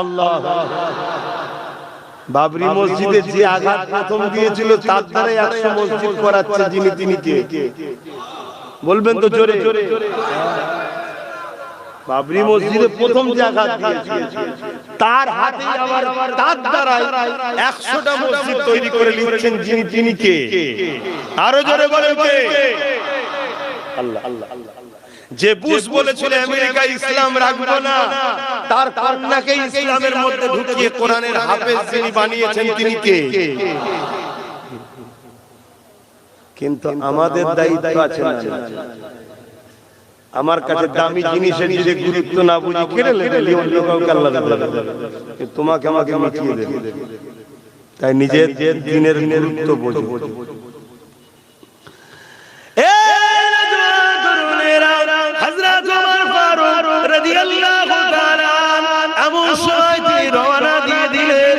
আল্লাহ। বাবরি মসজিদে যে আঘাত প্রথম দিয়েছিল তার দ্বারাই 100 মসজিদ করাচ্ছে যিনি, তিনি কে? বলবেন তো জোরে? বাবরি মসজিদে প্রথম যে আঘাত দিয়েছিল তার হাতে আবার তার দ্বারাই 100টা মসজিদ তৈরি করে নিচ্ছেন যিনি, তিনি কে? আরো জোরে বলেন কে? আল্লাহ। যে বুশ বলেছিল আমেরিকা ইসলাম রাখবো না, তার কন্যাকে ইসলামের মধ্যে ঢুকিয়ে কোরআনের হাফেজ যিনি বানিয়েছেন তিনি কে? কিন্তু আমাদের দায়িত্ব আছে না, আমার কাছে দামি জিনিসের যদি গুরুত্ব না বুঝি কেড়ে নেবে, অন্য কাউকে আল্লাহ দেবে, তোমাকে আমাকে মিটিয়ে দেবে। তাই নিজের দিনের গুরুত্ব বোঝো। হযরত ওমর ফারুক রাদিয়াল্লাহু তাআলা এমন সময় তিনি রওনা দিয়ে দিলেন।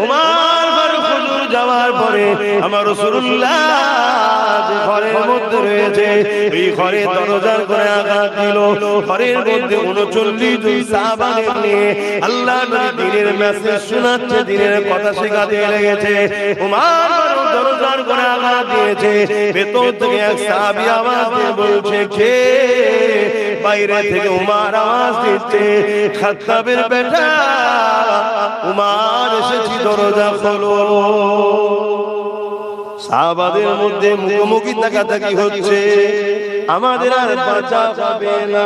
ওমর ফারুক হুজুর যাওয়ার পরে আমার রাসূলুল্লাহ যে ঘরের মধ্যে রয়েছে, এই ঘরে দরজার করে আঘাত দিল। ঘরের মধ্যে 39 জন সাহাবাকে নিয়ে আল্লাহ নবী দ্বীনের মেসেজ শোনাচ্ছে, দ্বীনের কথা শেখাতে লেগেছে। ওমর ফারুক দরজার করে আঘাত দিয়েছে। ভেতর থেকে এক সাহাবী আওয়াজ দিয়ে বলছে, কে? বাইরে থেকে উমর আওয়াজ দিচ্ছে, খাত্তাবের বেটা উমর এসেছি, দরজা খোলো। সাহাবাদের মধ্যে মুখোমুখি তাকাতাকি হচ্ছে, আমাদের আর বাঁচা যাবে না।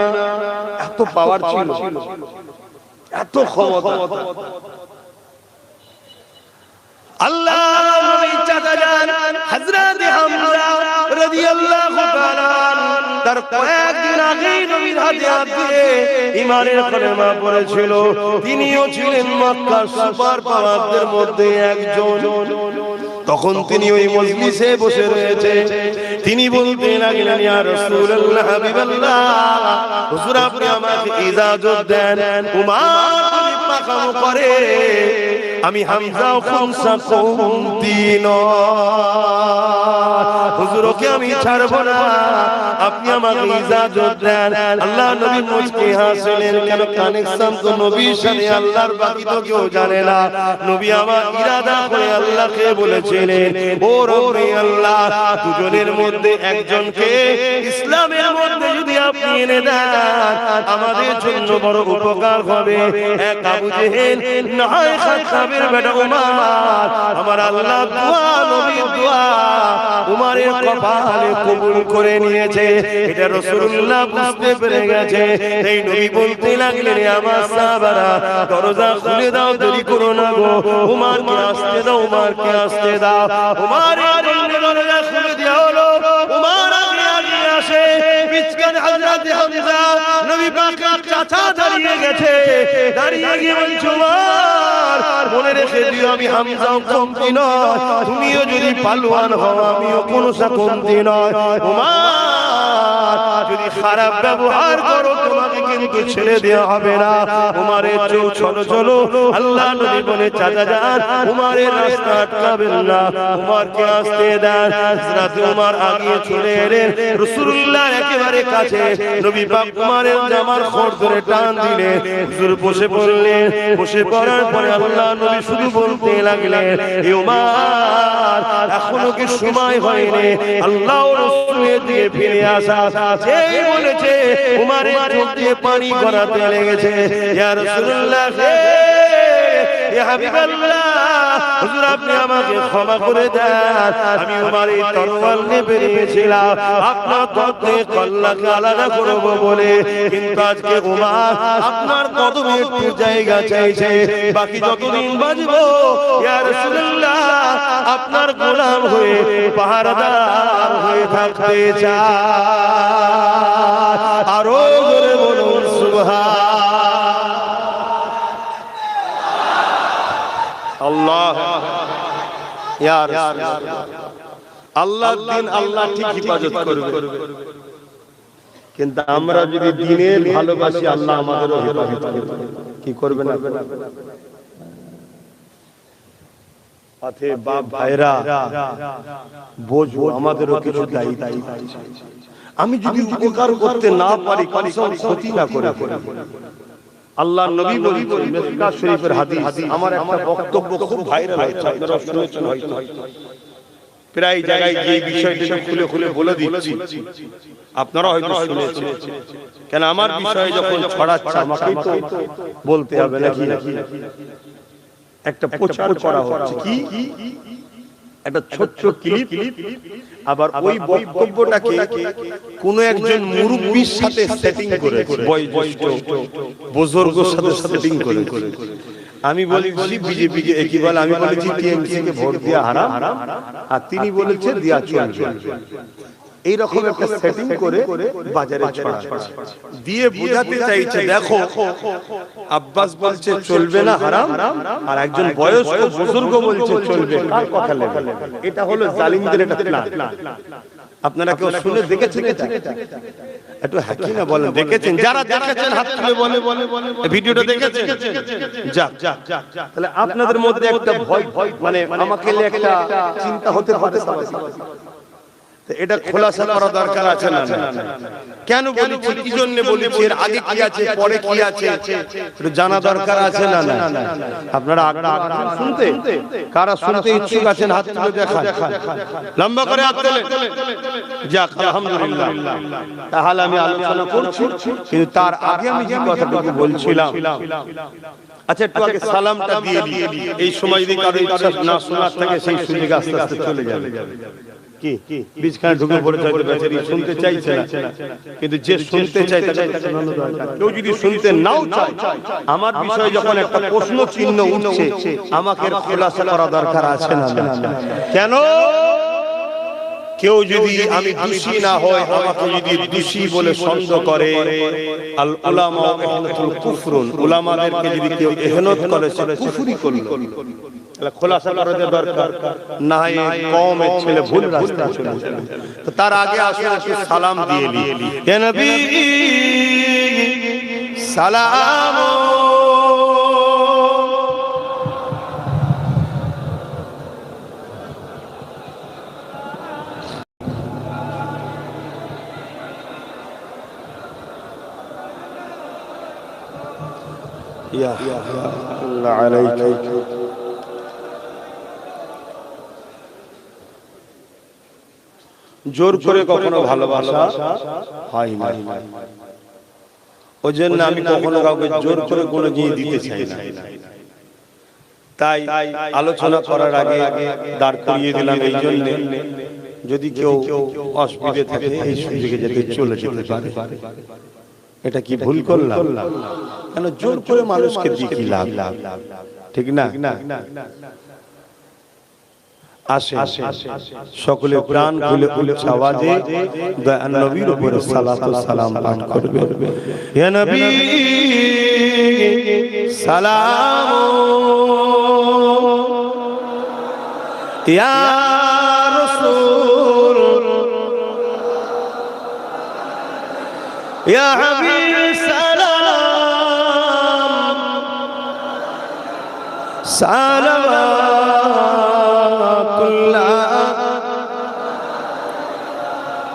এত পাওয়ার ছিল, এত ক্ষমতা। আল্লাহ নবী চাচা যান হযরত হামজা রাদিয়াল্লাহু তাআলা তার কয়েকদিন আগে নবীর হাতে হাত দিয়ে ঈমানের কলেমা পড়েছিল। তিনিও ছিলেন মক্কার সুপার পাওয়ারদের মধ্যে একজন। তখন তিনি ওই মজলিসে বসে রয়েছে, তিনি বলতে লাগলেন, ইয়া রাসূলুল্লাহ হাবিবাল্লাহ, হুজুর আপনি আমাকে ইজাজত দেন, উমার যদি পাকামো করে আমি হামজাও খুমসা কমতি নয়, হুজুরকে আমি ছাড়ব না, আপনি আমাকে ইজাজত দেন। আল্লাহ নবী মুচকি হাসলেন, কেন কানেকশন তো নবীর সাথে আল্লাহর, বাকি তো কেউ জানে না। নবী আমার ইরাদা করে আল্লাহকে বলেছিলেন, ও রব্বি আল্লাহ, দুজনের মধ্যে একজনকে ইসলামের মধ্যে যদি আপনি এনে দেন আমাদের জন্য বড় উপকার হবে। এক আবু জেহেল নয় খাত্তাবের বেটা উমার, আমার আল্লাহ দোয়া, নবীর দোয়া উমারের কপালে কবুল করে নিয়েছে। এটা রাসূলুল্লাহ বুঝতে পেরে গেছে। এই নবী বলতে লাগলেন, আমার সাহাবারা দরজা খুলে দাও, দেরি করো না গো, উমারকে আসতে দাও, উমারকে আসতে দাও। উমারের দরজা খুলে দেওয়া হলো। উমার আগে আগে আসে, পিছনে হযরত হামজা নবী পাকের চাচা দাঁড়িয়ে গেছে। দাঁড়িয়ে গিয়ে বলছে, উমার মনে রেখে দিও আমি হামজাও কমতি নয়, তুমিও যদি পালোয়ান হও আমিও কোনো কমতি নয়। উমার যদি খারাপ ব্যবহার করো তোমাকে কিন্তু ছেড়ে দেওয়া হবে না। উমারের চোখ চলো চলো, আল্লাহ নবী বলে, চাচা যান উমারের রাস্তা আটকাবেন না, উমারকে আসতে দেন। হযরত উমার আগিয়ে চলে এলেন, রাসূলুল্লাহ একেবারে কাছে। নবী পাক উমারের জামার খোঁড় ধরে টান দিলেন, হুজুর বসে পড়লেন। বসে পড়ার পরে আল্লাহ নবী শুধু বলতে লাগলেন, হে উমার, এখনো কি সময় হয়নি আল্লাহর রাসূলের দিকে ফিরে আসা? সেই বলেছে উমারের চোখ দিয়ে পানি গড়াতে লেগেছে। ইয়া রাসূলুল্লাহ, ইয়া হাবিবাল্লাহ, হুজুর আপনি আমাকে ক্ষমা করে দেন, আমি উমার এই তরোয়াল নিয়ে বেরিয়েছিলাম আপনার পথে কল্লাকে আলাদা করব বলে, কিন্তু আজকে উমার আপনার কদমে একটু জায়গা চাইছে। বাকি যতদিন বাঁচবো ইয়া রাসূলুল্লাহ আপনার গোলাম হয়ে পাহারাদার হয়ে থাকতে চাই। আরো জোরে বলুন সুবহান আল্লাহ। ইয়া রাসূলুল্লাহ, আল্লাহর দিন আল্লাহ ঠিক হিফাজত করবে, কিন্তু আমরা যদি দ্বীনের ভালোবাসি আল্লাহ আমাদেরও হেফাজত করবে। কি করবে না? আতে বাপ ভাইরা বোঝো, আমাদেরও কিছু দায়িত্ব। আমি যদি উপকার করতে না পারি, কমসম ক্ষতি না করে। আল্লাহর নবী বলেছেন, মিসকাত শরীফের হাদিস, আমার একটা বক্তব্য খুব ভাইরাল হয়েছে, আপনারা শুনেছেন হয়তো। প্রায় জায়গায় যে বিষয়টা খুলে খুলে বলে দিচ্ছি, আপনারা হয়তো শুনেছেন। কেন আমার বিষয় যখন ছড়াচ্ছে আমাকেই তো বলতে হবে নাকি? একটা প্রচার করা হচ্ছে, কি একটা ছোট্ট ক্লিপ, আবার ওই বক্তব্যটাকে কোন একজন মুরব্বির সাথে সেটিং করে, বয়োজ্যেষ্ঠ বুজুর্গের সাথে সেটিং করে। আমি বলেছি বিজেপি কে একই বলে, আমি বলেছি টিএমসি কে ভোট দেওয়া হারাম, আর তিনি বলেছে দেওয়া চলবে। এইরকম একটা সেটিং করে বাজারে ছড়া দিয়ে বোঝাতে চাইছে, দেখো আব্বাস বলছে চলবে না হারাম, আর একজন বয়স্ক বুজুর্গ বলছে চলবে, কার কথা লেগে? এটা হলো জালিমদের একটা প্ল্যান। আপনারা কেউ শুনে দেখেছেন এটা? একটু হাকি না বলেন, দেখেছেন? যারা দেখেছেন হাত তুলে বলে, ভিডিওটা দেখেছেন? যাক, তাহলে আপনাদের মধ্যে একটা ভয়, মানে আমাকে একটা চিন্তা হতে পারে। এটা খোলাসা করা দরকার আছে না? কেন বলেছি, কি জন্য বলেছি, এর আগে কি আছে পরে কি আছে একটু জানা দরকার আছে না? আপনারা শুনতে, কারা শুনতে ইচ্ছুক আছেন হাত তুলে দেখান, লম্বা করে হাত তোলেন। যাক, আলহামদুলিল্লাহ। তাহলে আমি আলোচনা করছি, কিন্তু তার আগে আমি যে কথাটুকু বলছিলাম, আচ্ছা একটু আগে সালামটা দিয়ে দিই। এই সময় যদি কারো ইচ্ছা না শোনার থাকে, সেই সুযোগ আস্তে আস্তে চলে যাবে। কি বীজখানে ঢুকে পড়েছে, বেচারি শুনতে চাইছে না, কিন্তু যে শুনতে চায় তাকে শোনানো দরকার। কেউ যদি শুনতে নাও চায়, আমার বিষয়ে যখন একটা প্রশ্ন চিহ্ন উঠছে, আমাকে খোলাসা করা দরকার আছে না? কেন? কেউ যদি আমি দোষী না হয়, আমাকে যদি দোষী বলে সন্দেহ করে, আল উলামা ইহনাতুল কুফরুন, উলামাদেরকে যদি কেউ ইহনাত করে, সে কুফরি করলো। খোলাসা করা দরকার, না হয় কওমের ছেলে ভুল রাস্তা চলে যাবে। তো তার আগে আসুন একটু সালাম দিয়ে নিই। ইয়া নবী সালাম, ইয়া আল্লাহ আলাইকা। জোর করে কখনো ভালোবাসা হয় না, ওই জন্য আমি কখনো কাউকে জোর করে কোনো জিনিস দিতে চাই না। তাই আলোচনা করার আগে দাঁড় করিয়ে দিলাম এই জন্য, যদি কেউ অসুবিধে থাকে এই সুযোগে যেতে চলে যেতে পারে। এটা কি ভুল করলাম? কেন জোর করে মানুষকে দিয়ে কি লাভ? ঠিক না? আসে সকলে প্রাণ খুলে উচ্চ আওয়াজে দয়ার নবীর উপরে সালাত ও সালাম পাঠ করবে। ইয়া নবী সালাম, ইয়া রাসূল, ইয়া হাবিব সালাম, সালাওয়াতুল্লাহ।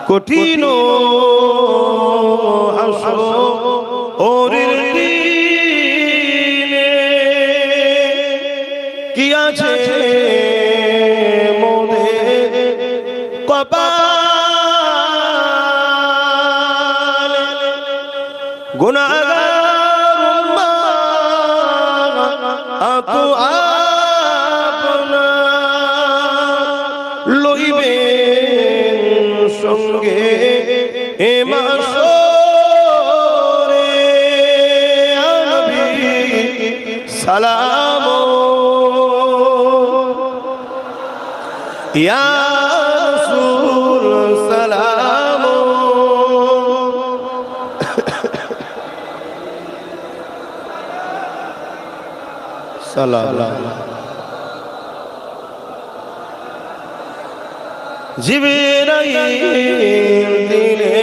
কঠিন হাসরের দিনে কি আছে মোদের কপালে, গুনাহগার উম্মাহ আতো আপনা লইবেন সঙ্গে এ মাশরে। ইয়া নবী সালাম, ইয়া রাসূল সালাম, সালাম। জিবরাইল দিলে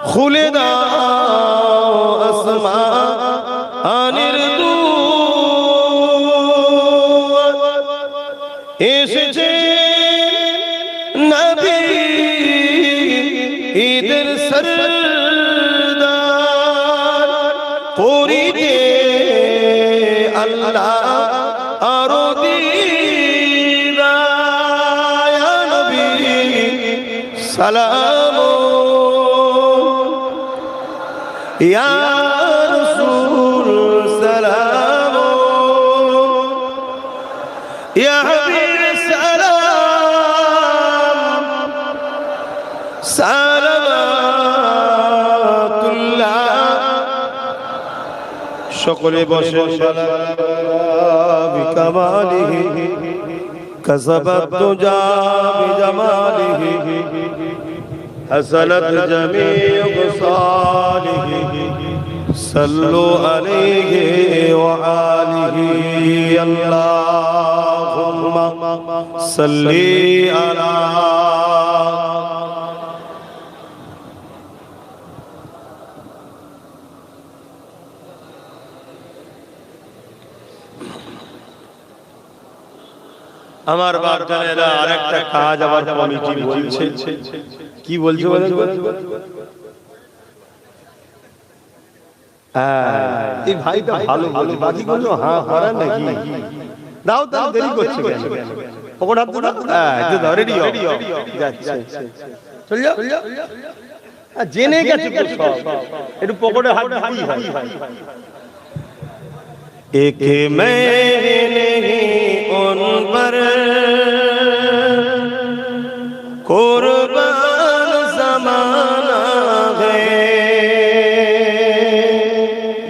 খুলে দাও আসমানের দুয়ার, এসেছে নবী ঈদের সরদার, করিতে আল্লাহ আরো দিদার। ইয়া নবী সালাম, ইয়া রাসূল সালাম, ইয়া হাবিব সালাম, সালাওয়াতুল্লাহ। সকলে বসে বিকামালিহি কাসাবাত তুজা বিজামালিহি হাসানাত জামিউ সালিহি সাল্লু আলাইহি ওয়া আলিহি। আল্লাহুম্মা সাল্লি আলা আমার বাপ জানেরা আরেকটা কাজ আবার কমিটি বলছে, কি বলছে বলেন? এই ভাইটা ভালো বলে, বাকি গুলো হ্যাঁ করেন নাকি? দাও দাও, দেরি করছে কেন? পকড় হাত দাও, একটু দাও, রেডি হও, যাচ্ছে চল যাও। জেনে গেছে তো সব, একটু পকড়ে হাত দিই হয়। एक मैं नहीं उन पर कुर्बान ज़माना है।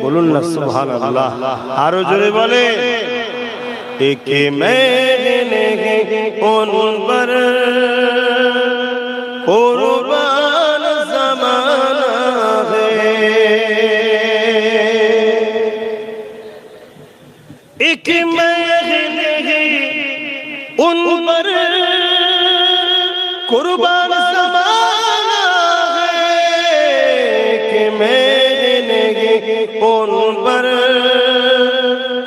बोलूं ना सुभान अल्लाह, आरो जोरे बोले। एक मैं नहीं उन पर कुर्बान ज़माना है। एक मैं नहीं उन पर कुर्बान ज़माना है, कि मैं नहीं उन पर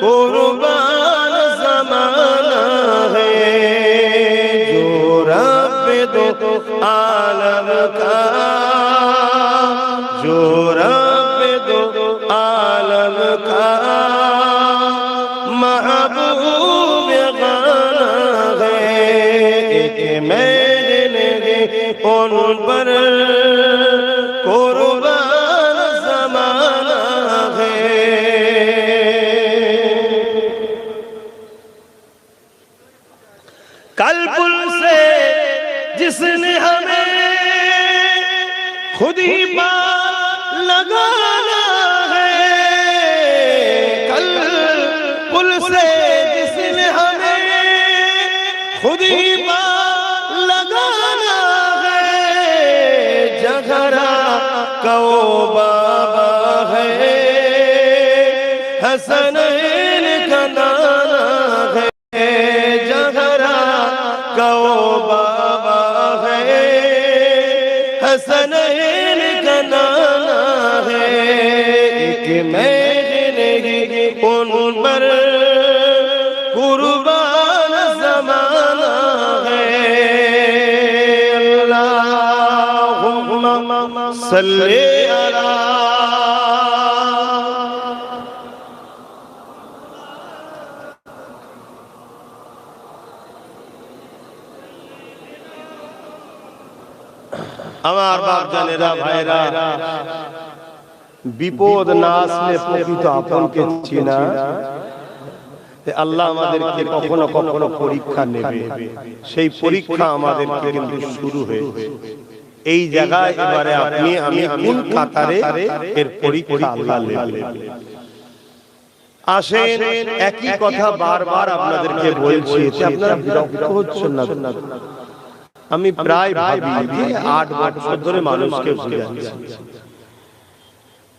कुर्बान ज़माना है। जो रब दो आलम का, जो रब दो आलम का महबूब गाना है। एक मैं नहीं उन पर कुर्बान ज़माना है। कल्पुल से जिसने हमें खुद ही पार लगाना है, कल्पुल से जिसने हमें खुद ही पार लगाना है। जगरा को बाबा है, हसनैन का नाना है। जगरा को बाबा है, हसनैन का नाना है। एक मैं नहीं उन पर कुर्बान ज़माना है। अल्लाहुम्मा सल्ली अला। আমার বাপ জানেরা ভাইরা, বিপদ না আসলে প্রকৃত আপনকে চেনা। আল্লাহ আমাদেরকে কখনো কখনো পরীক্ষা নেবে, সেই পরীক্ষা আমাদেরকে কিন্তু শুরু হয়েছে। এই জায়গায় এবারে আপনি আমি কোন কাতারে এর পরীক্ষা আল্লাহ নেবে। আসেন, একই কথা বারবার আপনাদেরকে বলছি, আপনারা বিরক্ত হচ্ছেন না? আমি প্রায় ভাবি 8 বছর ধরে মানুষকে বুঝাচ্ছি,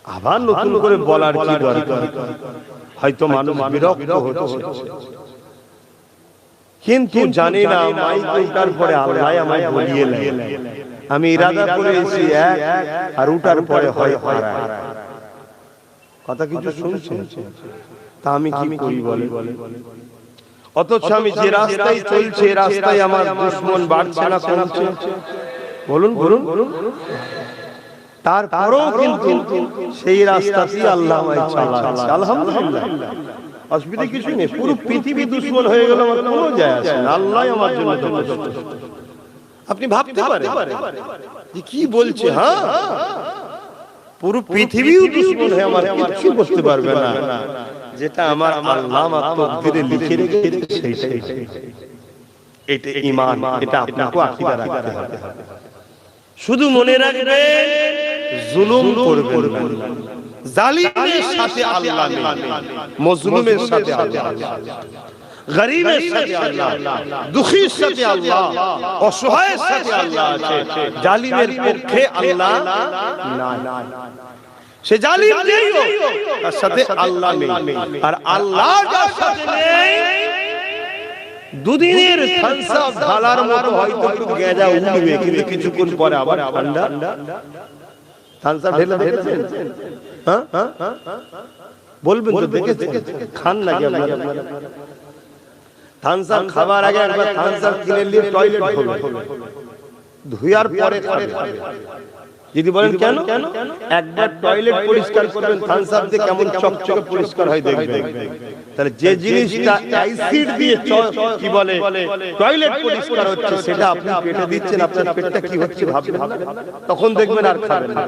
আবার নতুন করে বলার কি দরকার? হয়তো মানুষ বিরক্ত হচ্ছে, কিন্তু জানি না মাইক উঠার পরে আল্লাহ আমায় বলিয়ে নেয়। আমি ইরাদা করেছি এক, আর উঠার পরে হয় আরেক। কথা কিছু শুনছেন? তা আমি কি করি বলে? অথচ আমি যে রাস্তায় চলছি, রাস্তায় আমার দুশমন বাড়ছে না কমছে? বলুন বলুন। তারপরেও কিন্তু সেই রাস্তাতেই আল্লাহ আমায় চালাচ্ছে। আলহামদুলিল্লাহ, অসুবিধা কিছু নেই। পুরো পৃথিবী দুশমন হয়ে গেল, আমার কোনো যায় আসে না। আল্লাহ আমার জন্য যথেষ্ট। আপনি ভাবতে পারেন যে কি বলছে? হ্যাঁ, পুরো পৃথিবীও দুশমন হয়ে আমার কিছু করতে পারবে না। যেটা আমার আল্লাহ আমার তকদিরে লিখে রেখেছে সেইটাই। এটা ঈমান, এটা আপনাকে আকীদা রাখতে হবে। শুধু মনে রাখবেন, জুলুম করবেন না। জালিমের সাথে আল্লাহ নেই, মজলুমের সাথে আল্লাহ, গরীবের সাথে আল্লাহ, দুঃখীর সাথে আল্লাহ, অসহায়ের সাথে আল্লাহ আছে। জালিমের পক্ষে আল্লাহ নাই। সে জালিম যেই হোক, তার সাথে আল্লাহ নেই। আর আল্লাহ যার সাথে নেই, দুদিনের ঠান্ডা ঢালার মতো হয়তো একটু গেঁজা উঠবে, কিন্তু কিছুক্ষণ পরে আবার ঠান্ডা। ঠান্ডা ঢেলে দেখেছেন? হ্যাঁ, বলবেন তো দেখেছেন? খান নাকি আপনারা? থামস আপ খাবার আগে একবার থামস আপ কিনে নিয়ে টয়লেট ধুয়ার পরে যদি বলেন কেন, একবার টয়লেট পরিষ্কার করবেন থামস আপ দিয়ে কেমন চকচকে পরিষ্কার হয় দেখবেন। তাহলে যে জিনিসটা অ্যাসিড দিয়ে কি বলে টয়লেট পরিষ্কার হচ্ছে, সেটা আপনি পেটে দিচ্ছেন, আপনার পেটটা কি হচ্ছে ভাববেন না, তখন দেখবেন আর খাবেন না।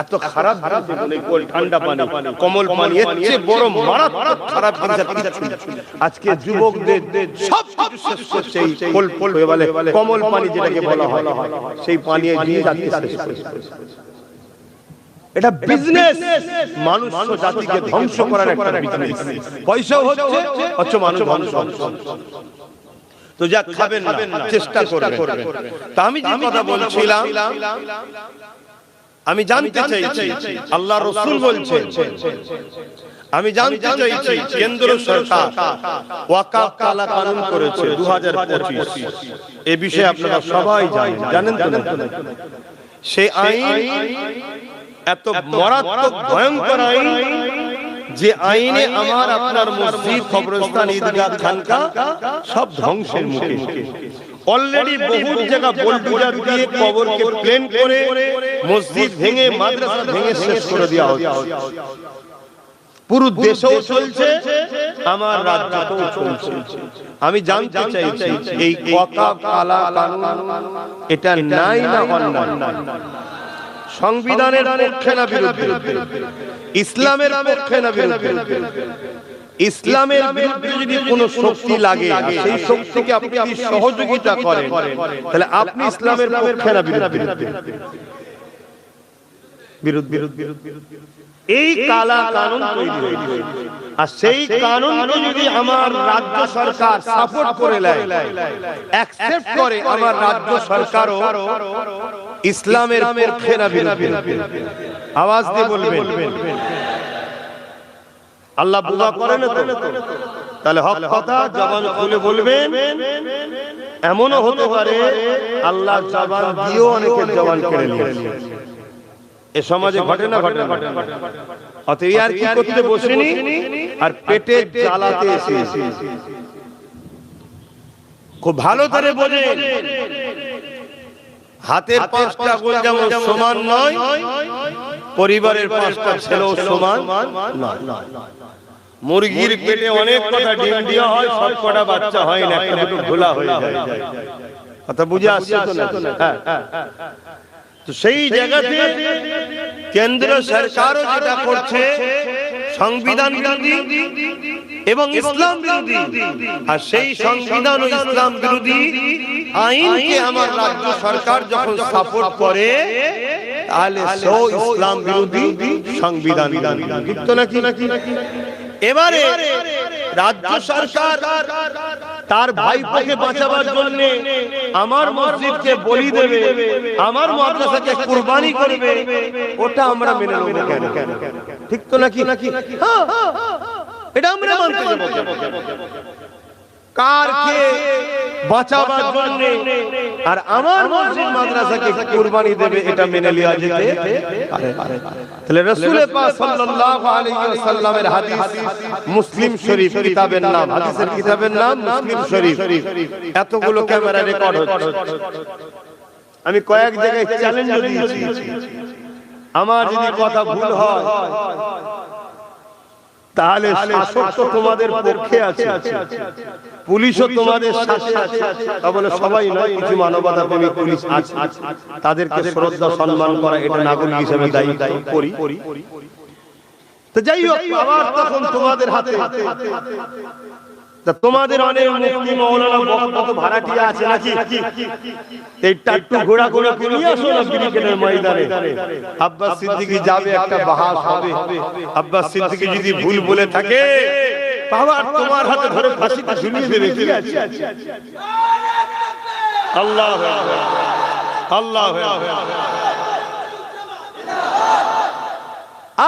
এত খারাপ ঠান্ডা পানি, কমল পানি, এর চেয়ে বড় মারাত্মক খারাপ আজকে যুবকদের সব কিছু শেষ করছে এই বলে কমল পানি যেটাকে বলা হয়, সেই পানি এটা বিজনেস, মানুষ জাতিকে ধ্বংস করার একটা বিজনেস। পয়সা হচ্ছে হচ্ছে মানুষ ধ্বংস। তো যা খাবেন না, চেষ্টা করবেন। তা আমি যে কথা বলছিলাম, আমি জানতে চাইছি আল্লাহ রাসূল বলছেন, আমি জানতে চাইছি কেন্দ্র সরকার ওয়াকফ কালা কানুন করেছে 2025, এই বিষয়ে আপনারা সবাই জানেন তো? সেই আইন এত মারাত্মক ভয়ঙ্কর আইন, যে আইনে আমার আপনার মসজিদ, কবরস্থান, ঈদগাহ, খানকা সব ধ্বংসের মুখে। অলরেডি বহু জায়গা বুলডোজার দিয়ে কবরকে প্লেন করে মসজিদ ভেঙে, মাদ্রাসা ভেঙে শেষ করে দেওয়া হচ্ছে। পুরো দেশেও চলছে, আমার রাজ্যেও চলছে। আমি জানতে চাইছি এই ওয়াকফ কালা কানুন এটা নাই না অন্যায়? সংবিধানের পক্ষে না বিরুদ্ধে? ইসলামের পক্ষে না বিরুদ্ধে? ইসলামের বিরুদ্ধে যদি কোনো শক্তি লাগে, সেই শক্তিকে আপনি যদি সহযোগিতা করেন, তাহলে আপনি ইসলামের পক্ষে না বিরুদ্ধে? এই কালা কানুন তৈরি হয়েছে, আর সেই কানুনকে যদি আমার রাজ্য সরকার সাপোর্ট করে নেয়, অ্যাকসেপ্ট করে, আমার রাজ্য সরকারও ইসলামের পক্ষে না বিরুদ্ধে? আওয়াজ দিয়ে বলবেন। আল্লাহ বুঝা করে না তো? তাহলে হক কথা জবান খুলে বলবেন। এমনও হতে পারে আল্লাহ জবান দিয়েও অনেকের জবান কেড়ে নিয়েছে। এ সমাজে ঘটে না? অতএব আর কি করতে বসেনি, আর পেটে জ্বালাতে এসেছি। খুব ভালো করে বোঝেন, হাতের 5টা আঙ্গুল যেমন সমান নয়, পরিবারের 5টা ছেলেও সমান নয়। মুরগির পেটে অনেক কটা ডিম দেওয়া হয়, সব কটা বাচ্চা হয় না, একটা দুটো ঘোলা হয়ে যায়। কথা বুঝে আসছে তো না? তো সেই জায়গাতে কেন্দ্র সরকারও যেটা করছে সংবিধান বিরোধী এবং ইসলাম বিরোধী, আর সেই সংবিধান ও ইসলাম বিরোধী আইনকে আমার রাজ্য সরকার যখন সাপোর্ট করে, তাহলে সো ইসলাম বিরোধী, সংবিধান বিরোধী। ঠিক তো নাকি? এবারে রাজ্য সরকার তার ভাইপোকে বাঁচাবার জন্য আমার মসজিদকে বলি দেবে, আমার মাদ্রাসাকে কুরবানি করবে, ওটা আমরা মেনে নেব কেন? ঠিক তো নাকি? এটা আমরা মানতে যাব। কারকে বাঁচাবার জন্য আর আমার মসজিদ মাদ্রাসাকে কুরবানি দেবে, এটা মেনে নেওয়া যেতে পারে? তাহলে রাসূল পাক সাল্লাল্লাহু আলাইহি ওয়াসাল্লামের হাদিস, মুসলিম শরীফ কিতাবের নাম, হাদিসের কিতাবের নাম মুসলিম শরীফ, এতগুলো ক্যামেরা রেকর্ড হচ্ছে। আমি কয়েক জায়গায় চ্যালেঞ্জ দিয়েছি, আমার যদি কথা ভুল হয় তাহলে শাসক তো তোমাদের পক্ষে আছে, পুলিশও তোমাদের সাথে আছে। তাহলে সবাই নয়, কিছু মানবতাপ্রেমী পুলিশ আছে, তাদেরকে শ্রদ্ধা সম্মান করা, এটা নাগরিক হিসেবে দায়ী করি। তো যাই হোক, আবার তখন তোমাদের হাতে। তোমাদের অনেক মুফতি মাওলানা বক্তা ভাড়াটিয়া আছে নাকি? এই টাট্টু ঘোড়া ঘোড়া নিয়ে আসো না ব্রিগেডের ময়দানে। আব্বাস সিদ্দিকী যাবে, একটা বাহাস হবে। আব্বাস সিদ্দিকী যদি ভুল বলে থাকে, আবার তোমার হাতে ধরে ফাঁসিতে ঝুলিয়ে দেবে। কি আছে? আল্লাহু আকবার, আল্লাহু আকবার।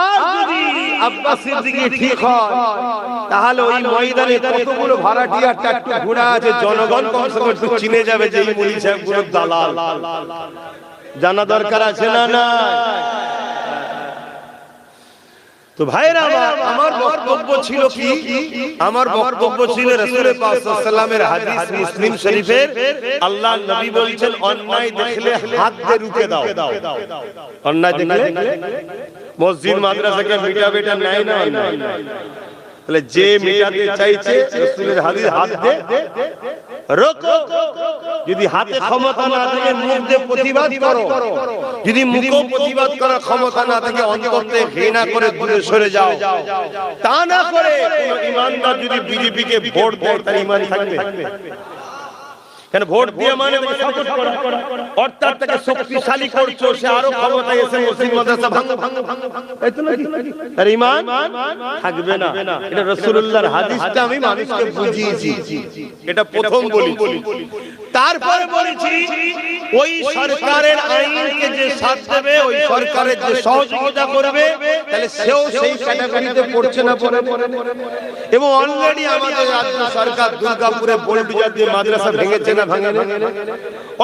আর যদি আব্বাস সিদ্দিকী ঠিক হয়, তাহলে ওই ময়দানে কতগুলো ভাড়াটিয়া টাট্টু ঘোড়া আছে, জনগণ কমসে কম একটু চিনে যাবে যে এই মুলি সাহেব গুলো দালাল। জানা দরকার আছে না? না। তো ভাইরা আমার বক্তব্য ছিল কি, আমার বক্তব্য ছিল রাসূল পাক সাল্লাল্লাহু আলাইহি ওয়াসাল্লামের হাদিস মুসলিম শরীফের, আল্লাহর নবী বলেছেন অন্যায় দেখলে হাত দিয়ে রুখে দাও। অন্যায় দেখলে মসজিদ মাদ্রাসাকে মিটাবেটা নাই না, তাহলে যে মিটাতে চাইছে রাসূলের হাদিস হাত দিয়ে রোকো। যদি হাতে ক্ষমতা না থাকে মুখ দিয়ে প্রতিবাদ করো, যদি মুখে প্রতিবাদ করার ক্ষমতা না থাকে অন্তর থেকে ঘৃণা করে দূরে সরে যাও। তা না করে কোন ইমানদার যদি বিজেপিকে ভোট দেয় তার ঈমান থাকবে? কেন ভোট দিয়ে মানে সাপোর্ট করা, অর্থাৎ তাকে শক্তিশালী করছো, সে আরো ক্ষমতায় এসে মসজিদ মাদ্রাসা ভাঙো, তাই তো নাকি? তার ঈমান থাকবে না। এটা রাসূলুল্লাহর হাদিসটা আমি মানুষকে বুঝিয়েছি, এটা প্রথম বলি। তারপর বলেছি ওই সরকারের আইনকে যে সাথ দেবে, ওই সরকারের যে সহযোগিতা করবে, তাহলে সেও সেই ক্যাটাগরিতে পড়ছে না পড়ে। এবং অলরেডি আমাদের রাজ্য সরকার দুর্গাপুরে বুলডোজার দিয়ে মাদ্রাসা ভেঙেছে না ভাঙে না?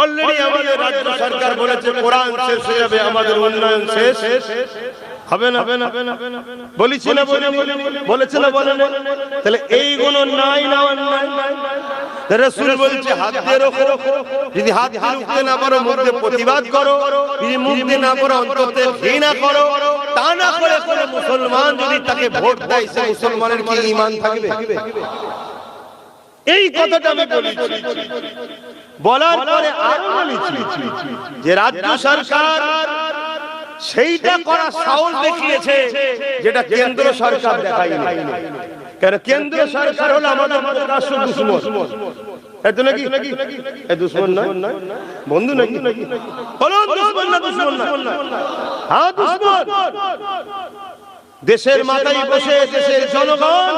অলরেডি আমাদের রাজ্য সরকার বলেছে কোরআন শেষ হয়ে যাবে, আমাদের উন্নয়ন শেষ হবে না। বলেছি না, বলেছে না, বলেন? তাহলে এইগুলো নাই না অন্যায়? রাসূল বলছে হাত দিয়ে রোখো, যদি হাত দিয়ে রুখতে না পারো মুখ দিয়ে প্রতিবাদ করো, যদি মুখ দিয়ে না পারো অন্তর থেকে ঘৃণা করো। তা না করে কোন মুসলমান যদি তাকে ভোট দেয়, সে মুসলমানের কি ঈমান থাকবে? এই কথাটা আমি বলেছি। বলার পরে আরো বলেছি যে রাজ্য সরকার সেইটা করার সাহস দেখিয়েছে যেটা কেন্দ্র সরকার দেখায়নি। কারণ কেন্দ্র সরকার হলো আমাদের প্রকাশ্য দুশমন। এত নাকি এ দুশমন না বন্ধু নাকি? বলো দুশমন না দুশমন না? হ্যাঁ দুশমন। দেশের মাথায় বসে দেশের জনগণ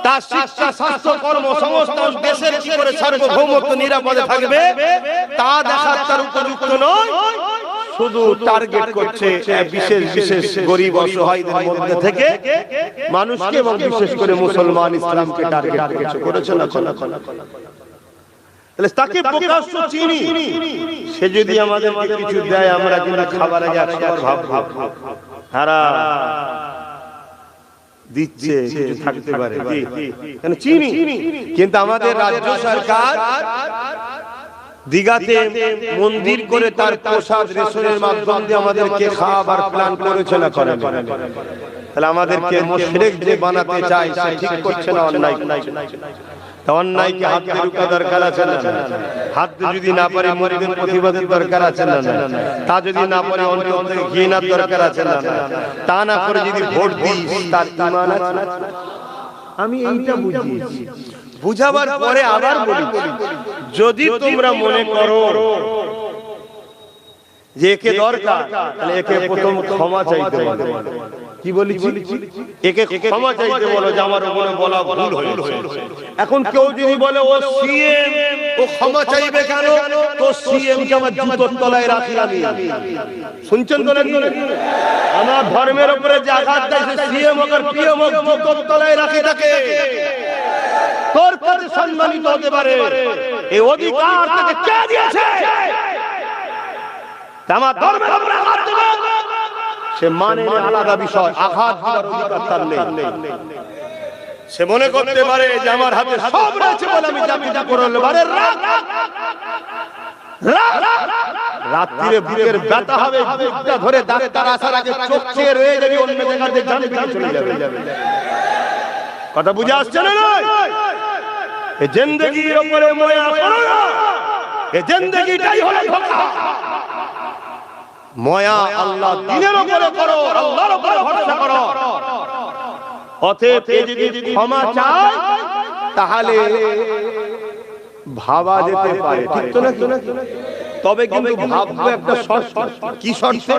তার শিক্ষা, স্বাস্থ্য, কর্মসংস্থান, দেশের কি করে সার্বভৌমত্ব নিরাপদে থাকবে তা দেখার তার উপযুক্ত নয়। শুধু টার্গেট করছে বিশেষ বিশেষ গরিব অসহায়দের মধ্যে থেকে মানুষকে, এবং বিশেষ করে মুসলমান ইসলামকে টার্গেট করেছে না? তাহলে তাকে প্রকাশ্য চিনি, সে যদি আমাদের কিছু দেয় আমরা কিন্তু খাবার আগে একবার ভাববো হারা দিচ্ছে, কিছু থাকতে পারে কেন চিনি। কিন্তু আমাদের রাজ্য সরকার দিঘাতে মন্দির করে তার প্রসাদ রেশনের মাধ্যম দিয়ে আমাদেরকে খাওয়াবার প্ল্যান করেছে না? করে। তাহলে আমাদেরকে মুশরিক যে বানাতে চায় সে ঠিক করছে না, অন্যায়। অন্যায়কে হাত দিয়ে রুখা দরকার আছে না? হাত যদি না পারে মুরিদের প্রতিবাদের দরকার আছে না? তা যদি না পারে অন্তর থেকে ঘৃণার দরকার আছে না? তা না করে যদি ভোট দিই তার ঈমান আছে? আমি এইটা বুঝিয়েছি। বুঝাবার পরে আবার বলি, যদি তোমরা মনে করো যে একে দরকার, তাহলে একে প্রথম ক্ষমা চাইতে বলো। কি বলেছি? একে ক্ষমা চাইতে বলো যে আমার ওখানে বলা ভুল হয়েছে। এখন কেউ যদি বলে ও সিএম, ও ক্ষমা চাইবে কেন? তো সিএম কে আমার জুতোর তলায় রাখি আমি। শুনছেন তো নাকি? আমার ধর্মের উপরে যে আঘাত দেয় সিএম ওর পিএম ওর জুতোর তলায় রাখি তাকে। তোর কাছে সম্মানিত হতে পারে, এই অধিকার তাকে কে দিয়েছে? আমার ধর্মের উপরে আঘাত দেবে, সে মানে আলাদা বিষয়, আঘাত দেওয়ার অধিকার তার নেই। সে মনে করতে পারে যে আমার হাতে সব রয়েছে বলে আমি যা করলে পারে। রাত্রিরে বুকের ব্যথা হবে, বুকটা ধরে ডাক্তার আসার আগে চোখ চেয়ে রয়ে যাবে, অন্য জায়গাতে জান বেরিয়ে চলে যাবে। কথা বুঝে আসছে না? এই জিন্দেগির উপরে মায়া করো না, এই জিন্দেগিটাই হলো ধোঁকা। মায়া আল্লাহ দ্বীনের উপরে করো, আল্লাহর উপরে ভরসা করো। অতএব যদি ক্ষমা চায় তাহলে ভাবা যেতে পারে, ঠিক তো নাকি? তবে কিন্তু ভাববো একটা শর্ত। কি শর্ত?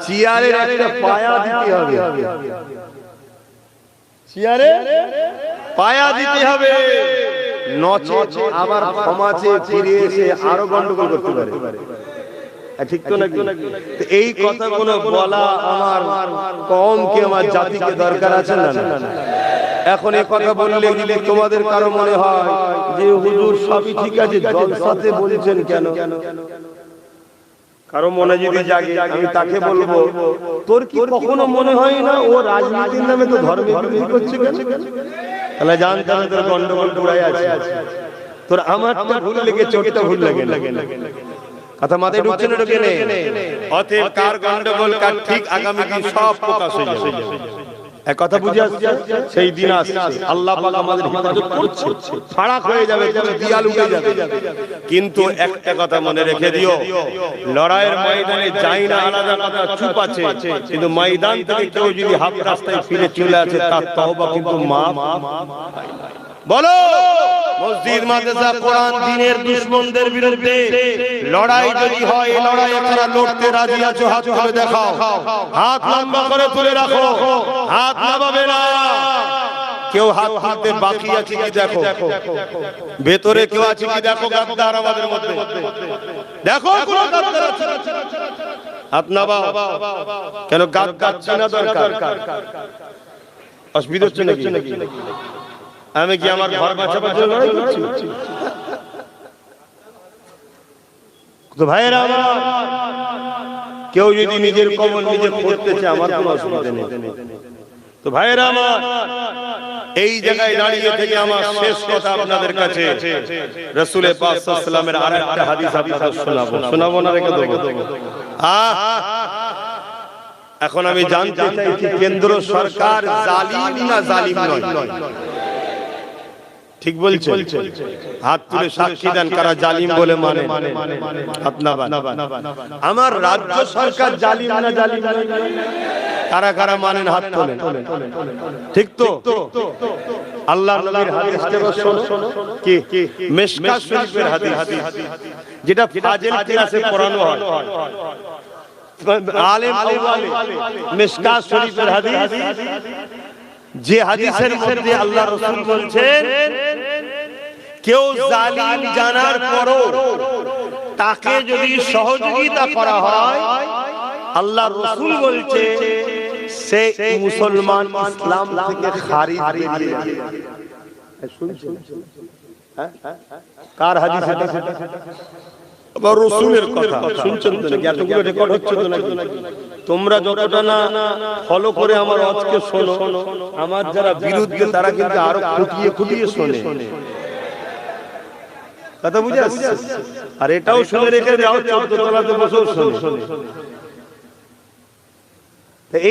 চেয়ারের একটা পায়া দিতে হবে, চেয়ারে পায়া দিতে হবে, নচেত আবার ক্ষমা চেয়ে ফিরে এসে আরো গন্ডগোল করতে পারে। ঠিক তো নাকি? এই কথাগুলো বলা আমার কওমকে, আমার জাতিকে দরকার আছে না? এখন এই কথা বললে যদি তোমাদের কারো মনে হয় যে হুজুর সবই ঠিক আছে, জলসাতে বলছেন কেন? কারো মনে যদি জাগে আমি তাকে বলবো, তোর কি কখনো মনে হয় না ও রাজনীতির নামে তো ধর্মের বিরোধী করছে কেন? তাহলে জানতে হবে তোর গন্ডগোল পুরাই আছে। তোর আমারটা ভুল লেগেছে, ওটা ভুল লাগে না। কথা মাথায় ঢুকছে না, ঢুকে নেই। অতএব কার গন্ডগোল কার ঠিক আগামী দিন সব প্রকাশ হয়ে যাবে। এক কথা বুঝে আসছে, সেই দিন আসছে। আল্লাহ পাক আমাদের হেফাজত করছে, ফারাক হয়ে যাবে, দিয়াল উঠে যাবে। কিন্তু একটা কথা মনে রেখে দিও, লড়াইয়ের ময়দানে যাই না আলাদা কথা, চুপ আছে, কিন্তু ময়দান থেকে কেউ যদি হাফ রাস্তায় ফিরে চলে আসে তার তওবা কিন্তু মাফ। বলো, মসজিদ মাদ্রাসা কোরআন দ্বীনের দুশমনদের বিরুদ্ধে লড়াই যদি হয়, এই লড়াইয়ে কারা লড়তে রাজি আছো? হাত তুলে দেখাও, হাত লম্বা করে তুলে রাখো, হাত নামাবে না। কেউ হাত তুলতে বাকি আছে কি দেখো, ভেতরে কেউ আছে কি দেখো। গাদ্দার আমাদের মধ্যে দেখো, কোন গাদ্দার আছে? হাত নামাও। কেন গাদ্দার চেনা দরকার? অসুবিধা হচ্ছে নাকি? আমি কি আমার ঘর বাঁচাবার জন্য লড়াই করছি? তো ভাইয়েরা আমার, কেউ যদি নিজের কবর নিজে করতে চায় আমার কোনো অসুবিধা নেই। তো ভাইয়েরা আমার, এই জায়গায় দাঁড়িয়ে থেকে আমার শেষ কথা আপনাদের কাছে রাসূল পাক সাল্লাল্লাহু আলাইহি ওয়াসাল্লামের আরেকটা হাদিস আপনাদের শোনাবো না রেখে দেবো। এখন আমি জানতে চাইছি, কেন্দ্র সরকার জালিম না জালিম নয়? ঠিক বলছে? হাত তুলে সাক্ষী দেন কারা জালিম বলে মানে। আমার রাজ্য সরকার জালিম না জালিম নয়? কারা কারা মানেন হাত তোলেন। ঠিক তো? আল্লাহর নবীর হাদিসটা শোনো, কি মিশকাত শরীফের হাদিস, যেটা ফাজিল ক্লাসে পড়ানো হয়। আলেম আউয়ালে মিশকাত শরীফের হাদিস, যে হাদিসের মধ্যে আল্লাহ রাসূল বলছেন, কেউ জালিম জানার পরও তাকে যদি সহযোগিতা করা হয়, আল্লাহ রাসূল বলছে সে মুসলমান, ইসলাম থেকে খারিজ হয়ে যাবে। শুনছেন? কার হাদিস এটা? আবার রাসূলের কথা শুনছেন তো নাকি? এতগুলো রেকর্ড হচ্ছে তো নাকি? তোমরা যতটা না ফলো করে আমার আজকে শোনো, আমার যারা বিরুদ্ধে তারা কিন্তু আরো খুঁটিয়ে খুঁটিয়ে শোনে। কথা বুঝে আসছে? আর এটাও শুনে রেখে দাও, 14 তলাতে বসেও শোনে।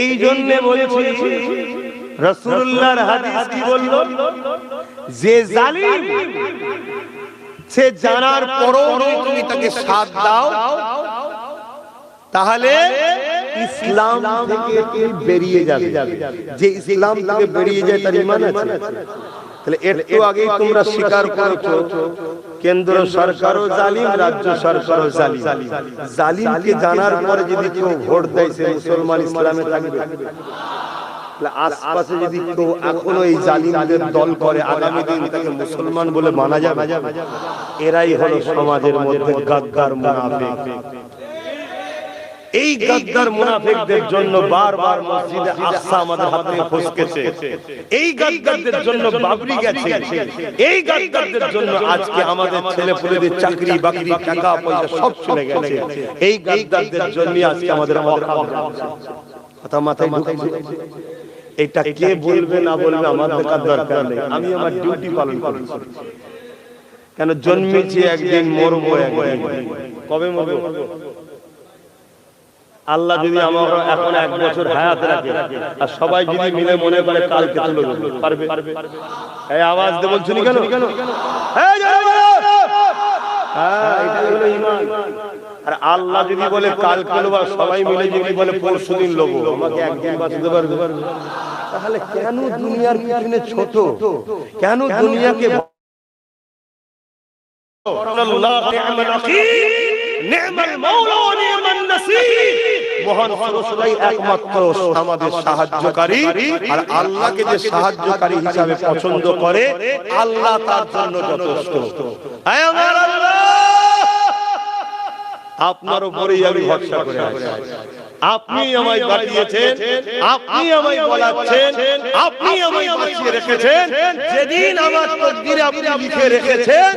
এই জন্য বলছি, রাসূলুল্লাহর হাদিস কি বলল? যে জালিম, সে জানার পরও তুমি তাকে সাথ দাও, তাহলে ইসলাম থেকে বেরিয়ে যাবে। যে ইসলাম থেকে বেরিয়ে যায় তার ঈমান আছে? তাহলে একটু আগেই তোমরা স্বীকার করেছো কেন্দ্র সরকারও জালিম, রাজ্য সরকারও জালিম। জালিমকে জানার পরে যদি কেউ ভোট দেয়, সে মুসলমান, ইসলামে থাকবে? আশপাশে যদি কেউ এখনো এই জালিমদের দল করে, আগামী দিন তাকে মুসলমান বলে মানা যাবে? এরাই হলো সমাজের মধ্যে গাদ্দার মুনাফিক। এই গাদ্দার মুনাফিকদের জন্য বারবার মসজিদে আকসা আমাদের হাতে ফসকেছে। এই গাদ্দারদের জন্য বাবরি গেছে। এই গাদ্দারদের জন্য আজকে আমাদের ছেলেপুলেদের চাকরি বাকরি, টাকা পয়সা সব চলে গেছে। এই গাদ্দারদের জন্য আজকে আমাদের কথা মাথায় ঢুকছে। এটা কে বলবে না বলবে আমার দেখার দরকার নেই। আমি আমার ডিউটি পালন করছি। কেন জন্মেছি একদিন, মরবো একদিন। কবে মরবো? আল্লাহ যদি আমার এখন 1 বছর হায়াত রাখে, আর সবাই যদি মিলে মনে করে কালকে তুলে দেবে, পারবে? এই আওয়াজ দিয়ে বলছুনি কেন? এটা হলো ঈমান। আর আল্লাহ যদি বলে কালকে লোবা, সবাই মিলে যদি বলে পরশুদিন লোবো, আমাকে একদিন বাঁচাতে পারবে? তাহলে কেন দুনিয়ার পিছনে ছোট? কেন দুনিয়াকে মহান স্রষ্টাই একমাত্র আমাদের সাহায্যকারী। আর আল্লাহকে যে সাহায্যকারী হিসাবে পছন্দ করে, আল্লাহ তার জন্য যথেষ্ট। আপনার উপরেই আমি ভরসা করে আছি। আপনি আমায় বাঁচিয়েছেন, আপনি আমায় বলাচ্ছেন, আপনি আমায় বাঁচিয়ে রেখেছেন। যেদিন আমার তকদিরে আপনি লিখে রেখেছেন,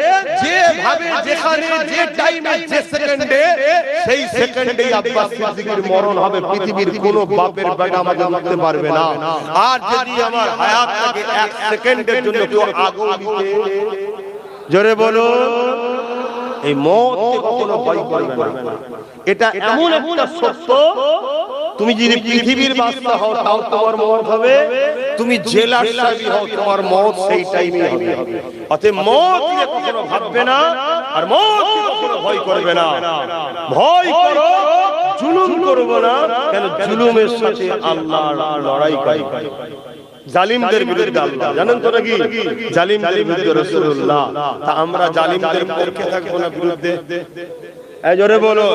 যেভাবে, যেখানে, যে টাইমে, যে সেকেন্ডে সেই সেকেন্ডেই আব্বাস সিদ্দিকীর মরণ হবে। পৃথিবীর কোনো বাপের বেটা আমাকে মারতে পারবে না। আর যদি আমার হায়াত থাকে এক সেকেন্ডের জন্য কেউ আগেও দিতে, জোরে বলো, এই মওতকে কখনো ভয় করবে না। এটা এমন একটা সত্য, তুমি যদি পৃথিবীর বাদশা হও তাও তোমার মওত হবে, তুমি জেলার সাহেব হও তোমার মওত সেই টাইমে হবে। অতএব মওত নিয়ে কখনো ভাববে না, আর মওত নিয়ে কখনো ভয় করবে না। ভয় করো, জুলুম করবে না, কেন জুলুমের সাথে আল্লাহ লড়াই করে। জালিমদের বিরুদ্ধে আল্লাহ, জানেন তো নাকি, জালিমদের বিরুদ্ধে রাসূলুল্লাহ। তা আমরা জালিমদের পক্ষে থাকবো না বিরুদ্ধে? এই জোরে বলো,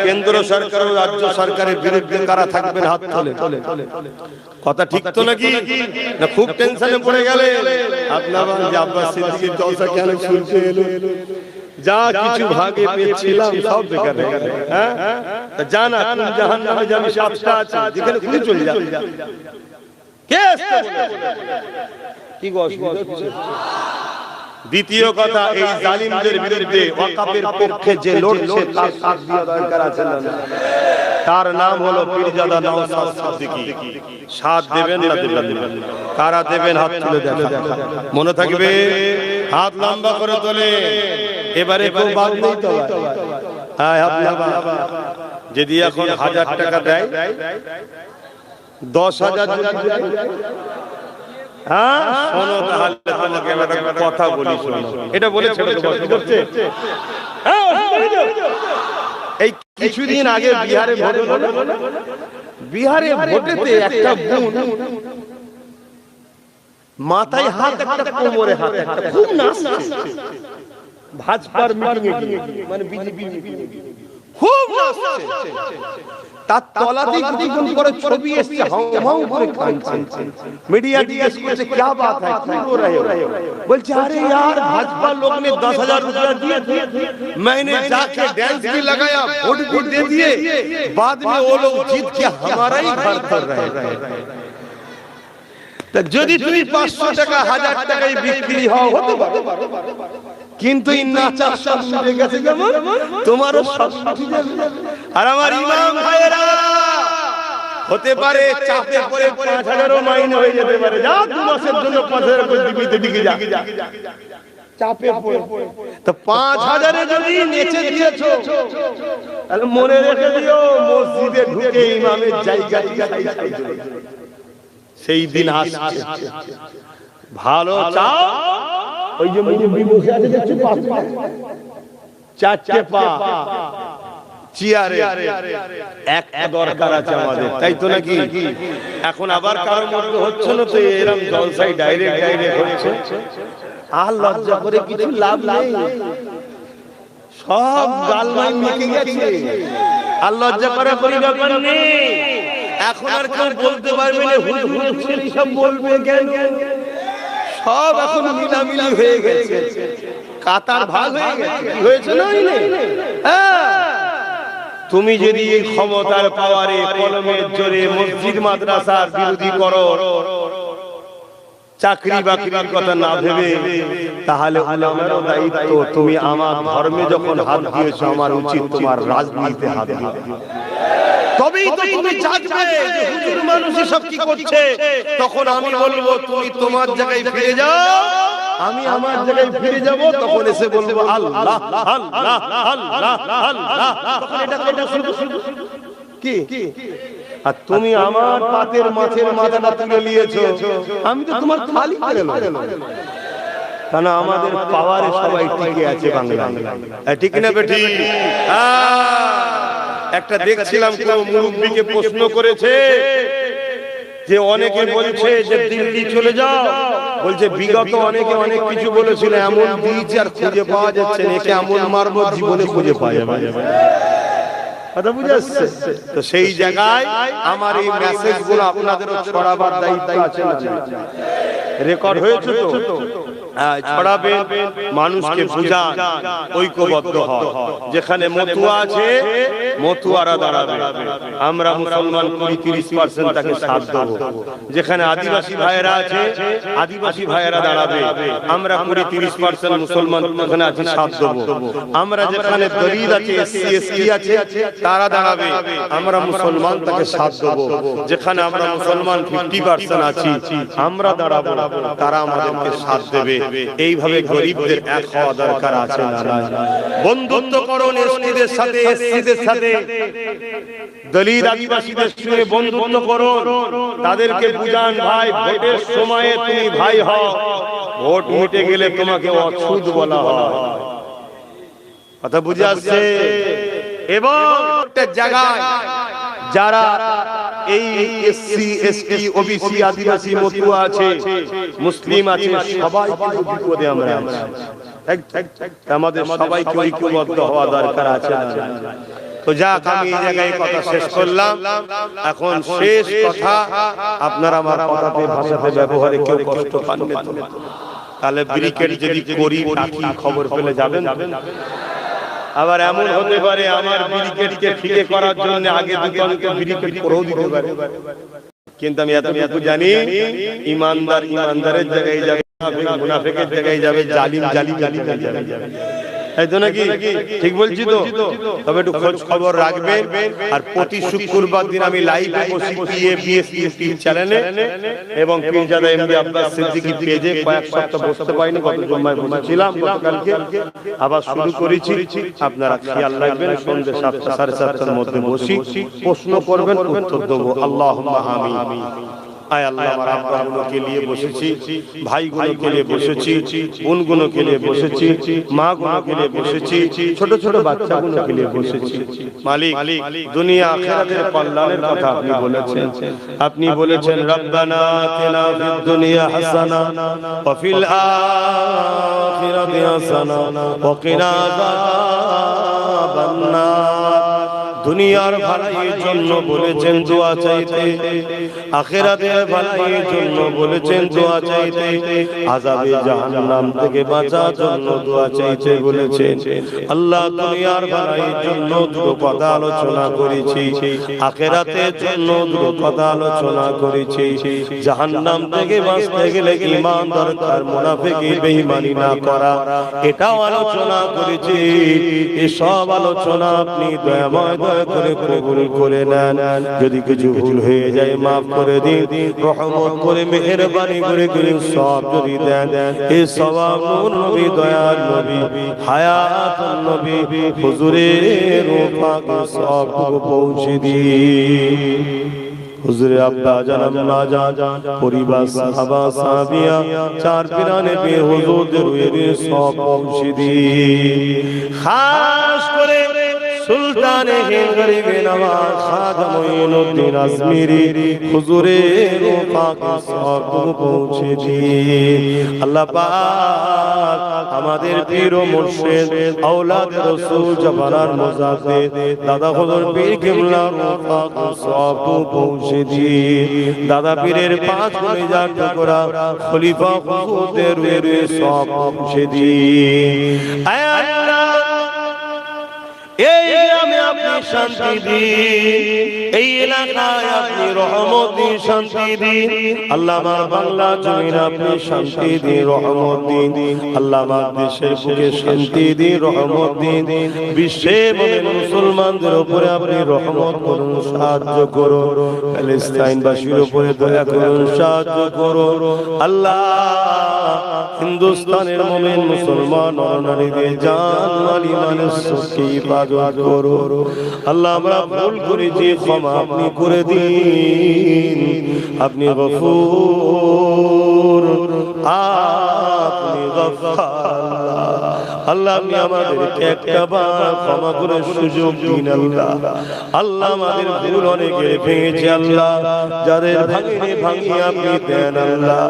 কেন্দ্র সরকার ও রাজ্য সরকারের বিরুদ্ধে কারা থাকবেন? হাত তোলে। কথা ঠিক তো নাকি? না খুব টেনশনে পড়ে গেলে আপনারা যে আব্বাস সিদ্দিকীর জলসা কেন শুনতে এলো, যা কিছু ভাগে পেয়েছিলাম সব বেকার হয়ে গেল। হ্যাঁ, জানা কোন জাহান্নামে যাবে সে আফসা আছে, যেখানে খুঁজে চলে যাবে। কে আসতে বলে? কি গো অসুবিধা হচ্ছে? দ্বিতীয় কথা, এই জালিমদের বিরুদ্ধে ওয়াকাফের পক্ষে যে লড়ছে তার সাথ দেওয়া দরকার আছে না? তার নাম হলো পীরজাদা নওশাদ সিদ্দিকী। সাথ দেবেন না দেবেন? কারা দেবেন হাত তুলে দেখা, মনে থাকবে। হাত লম্বা করে তোলে। এবারে কেউ বাদ নেই তো? হ্যাঁ, যদি এখন 1000 টাকা দেয়, 10,000 হ্যাঁ শোনো, তাহলে তোমাকে একটা কথা বলি, শোনো। এটা বলেছে এই কিছুদিন আগে বিহারে ভোট হলো। বিহারে ভোটেতে একটা বোন মাথায় হাত, একটা কোমরে হাত, একটা খুব নাচছে ভাজপার মিটিং এ, মানে বিজেপি খুব নাচছে। তার তলাতেই কিছুক্ষণ পরে ছবি এসছে, হাউ করে কাঁদছে। মিডিয়া জিজ্ঞেস করছে কি বাত है, क्यों रो रहे हो? বলছে আরে यार भाजपा लोग ने 10,000 रुपया दिए थे, मैंने जाके डांस भी लगाया, वोट भी दे दिए, बाद में वो लोग जीत के हमारा ही घर कर रहे हैं। তো যদি তুমি 500 টাকা 1000 টাকায় বিক্রি হও হতে পারে, কিন্তু এই নাচার সব মিলে গেছে কেমন, তোমারও সব মিলে যাবে। আর আমার ইমাম ভাইয়েরা, হতে পারে চাপে পড়ে 5,000ও মাইনে হয়ে যেতে পারে। যা 2 মাসের জন্য 5,000 করে দিকে যা, চাপে পড়ে। তো 5,000 এ যদি নেচে দিয়েছো, তাহলে মনে রেখে দিও মসজিদে ঢুকে ইমামের জায়গা সেই দিন আসছে। ভালো চাও, ওই যে মুরব্বি বসে আছে দেখছো, 4টে পা চেয়ারে, একটা দরকার আছে আমাদের, তাই তো নাকি? এখন আবার কারো মধ্যে হচ্ছে না তো, এরকম জলসাই ডাইরেক্ট হচ্ছে। আর লজ্জা করে কিছু লাভ নেই, সব গালমাই মেকে গেছে। আর লজ্জা করা কোনো ব্যাপার নেই। এখন আর কেউ বলতে পারবে না হুজুর সব বলবে কেন, সব এখন মিলামিলি হয়ে গেছে, কাতার ভাগ হয়ে গেছে। হয়েছে না? হ্যাঁ, তুমি যদি এই ক্ষমতার পাওয়ারে কলমের জোরে মসজিদ মাদ্রাসার বিরোধী করো, চাকরি বাকরির কথা না ভেবে, তাহলে উলামারও দায়িত্ব, তুমি আমার ধর্মে যখন হাত দিয়েছো, আমার উচিত তোমার রাজনীতিতে হাত দেওয়া। তবেই তো তুমি জানবে যে হুজুর মানুষ সব কি করছে। তখন আমি বলবো তুমি তোমার জায়গায় ফিরে যাও, আমি আমার জায়গায় ফিরে যাব। তখন এসে বলবো আল্লাহ আল্লাহ আল্লাহ আল্লাহ। তখন এটা শুধু কি, আর তুমি আমার পাতের মাছের মাথাটা তুলে নিয়েছো, আমি তো তোমার খালি করে নেব। কারণ আমাদের পাওয়ারে সবাই টিকে আছে বাংলায়, ঠিক না বেটি? একটা দেখছিলাম কোন মুরব্বিকে প্রশ্ন করেছে যে অনেকে বলছে যে দিল্লি চলে যাও, বলছে বিগত অনেকে অনেক কিছু বলেছিল, এমন দিয়েছে আর খুঁজে পাওয়া যাচ্ছে না, একে এমন মারবো জীবনে খুঁজে পাওয়া যাবে। কথা বুঝে আসছে তো? সেই জায়গায় আমার এই মেসেজগুলো আপনাদেরও ছড়াবার দায়িত্ব আছে না? রেকর্ড হয়েছে তো? ছড়াবে, মানুষকে বুঝান, ঐক্যবদ্ধ হয়। যেখানে মতুয়া আছে মতুয়ারা দাঁড়াবে, আমরা মুসলমান 20-30% তাকে সাথ দেব। যেখানে আদিবাসী ভাইয়েরা আছে আদিবাসী ভাইয়েরা দাঁড়াবে, আমরা 20-30% মুসলমান ওখানে আছে সাথ দেব। আমরা যেখানে দলিত আছে এসসি এসটি আছে তারা দাঁড়াবে, আমরা মুসলমান তাকে সাথ দেব। যেখানে আমরা মুসলমান 50% আছি আমরা দাঁড়াবো, তারা আমাদেরকে সাথ দেবে। এইভাবে গরিবদের এক হওয়া দরকার আছে না? বন্ধুত্ব করুন এসটিদের সাথে, এসসিদের সাথে, দলিত আদিবাসীদের সঙ্গে বন্ধুত্ব করুন, তাদেরকে বুঝান ভাই ভোটের সময়ে তুমি ভাই হও, ভোট মিটে গেলে তোমাকে অছুত বলা হয়। কথা বুঝে আসছে? এবং একটা জায়গায় যারা এই এসসি এসটি ওবিসি আদিবাসী মতুয়া আছে মুসলিম আছে সবাইকে বিপদে আমরা আছি, আমাদের সবাইকে ঐক্যবদ্ধ হওয়া দরকার আছে না? তো যাক, আমি এই জায়গায় কথা শেষ করলাম। এখন শেষ কথা, আপনারা আমার কথাতে ভাষাতে ব্যবহারে কেউ কষ্ট পাননি তো? তাহলে ব্রিকেট যদি করি কি খবর পেলে যাবেন? আবার এমন হতে পারে আমার ব্রিকেটকে ফিকে করার জন্য আগে দুটো ব্রিকেট করেও দিতে পারে। কিন্তু আমি এতটুকু জানি, ইমানদার ইমানদারের জায়গায় যাবে, মুনাফিকের জায়গায় যাবে, জালিম জালিমের জায়গায় যাবে। তাই তো নাকি? ঠিক বলছি তো? তবে একটু খোঁজ খবর রাখবেন। আর প্রতি শুক্রবার দিন আমি লাইভে বসি PABS চ্যানেলে এবং পীরজাদা এমডি আব্বাস সিদ্দিকী পেজে। কয়েক সপ্তাহ বসতে পারিনি, গত জুম্মায় বসেছিলাম, গতকালকে আবার শুরু করেছি। আপনারা খেয়াল রাখবেন, সন্ধ্যে 7টা 7:30টার মধ্যে বসি, প্রশ্ন করবেন, উত্তর দেবো। আল্লাহুম্মা আমিন। আয় আল্লাহ, আমার আব্বাগুলোকে নিয়ে বসেছি, ভাইগুলোকে নিয়ে বসেছি, বোনগুলোকে নিয়ে বসেছি, মাগুলোকে নিয়ে বসেছি, ছোট ছোট বাচ্চাগুলোকে নিয়ে বসেছি। মালিক, দুনিয়া আখিরাতের কল্যাণের কথা আপনি বলেছেন। আপনি বলেছেন রব্বানা আতিনা ফিদ দুনিয়া হাসানা ওয়া ফিল আখিরাতি হাসানা ওয়া কিনা আযাবান নার। দুনিয়ার ভালোর জন্য বলেছেন দোয়া চাইতে, আখিরাতের ভালোর জন্য বলেছেন দোয়া চাইতে, আযাবে জাহান্নাম থেকে বাঁচার জন্য দোয়া চাইতে বলেছেন। আল্লাহ, দুনিয়ার ভালোর জন্য দুটো কথা আলোচনা করেছি, আখিরাতের জন্য দুটো কথা আলোচনা করেছি। জাহান্নাম থেকে বাঁচতে গেলে ঈমান দরকার, মুনাফিকি বেঈমানি না করা, এটাও আলোচনা করেছি। এই সব আলোচনা আপনি দয়াময় করে কবুল করে নেন। যদি কিছু ভুল হয়ে যায় মাফ করে দিন, রহমত করে মেহেরবানি করে সব যদি দেন, এই সওয়াব নূর নবী, দয়ার নবী, হায়াতুন নবী হুজুরের পাকে সব পৌঁছে দিন। হুজুরে আব্বা জান, আম্মা জান, পরিবার, সাহাবা সাহাবিয়া, চার পিরানে পে হুজুরদের রুয়ে সব পৌঁছে দিন। খাস করে সুলতানে হিন্দ গরিবে নওয়াজ খাজা মুঈনুদ্দিন আজমিরি হুজুরের পাকে সব পৌঁছে দিন। আল্লাহ পাক আমাদের পীর ও মুর্শিদ আওলাদ রাসূল জাবানার মুজাদ্দিদ দাদা হুজুর পীর কিবলার পাকে সব পৌঁছে দিন। দাদা পীরের 5 কলিজার টুকরা খলিফা হুজুরদের রুয়ে সব পৌঁছে দিন। আয় আল্লাহ, এই গ্রামে আপনি শান্তি দিন, এই এলাকায় আপনি রহমত দিন, শান্তি দিন। আল্লাহ, আমার বাংলা জমিন আপনি শান্তি দিন, রহমত দিন। আল্লাহ, আমার দেশের বুকে শান্তি দিন, রহমত দিন। বিশ্বের মুসলমানদের উপরে আপনি রহমত করুন, সাহায্য করুন। প্যালেস্টাইনবাসীর উপরে দয়া করুন, সাহায্য করুন। আল্লাহ, হিন্দুস্তানের মুমিন মুসলমান নরনারীদের জান মাল ইমানের শক্তি ইবাদত করুন। আল্লাহ, আমরা ভুল করেছি, ক্ষমা আপনি করে দিন। আপনি গফুর, আপনি গফফার। আল্লাহ, আপনি আমাদেরকে একবার ক্ষমা করে সুযোগ দিন। আল্লাহ, আল্লাহ, আমাদের ভুল অনেকে ভেঙেছে। আল্লাহ, যাদের ভাঙিয়ে আপনি দেন। আল্লাহ,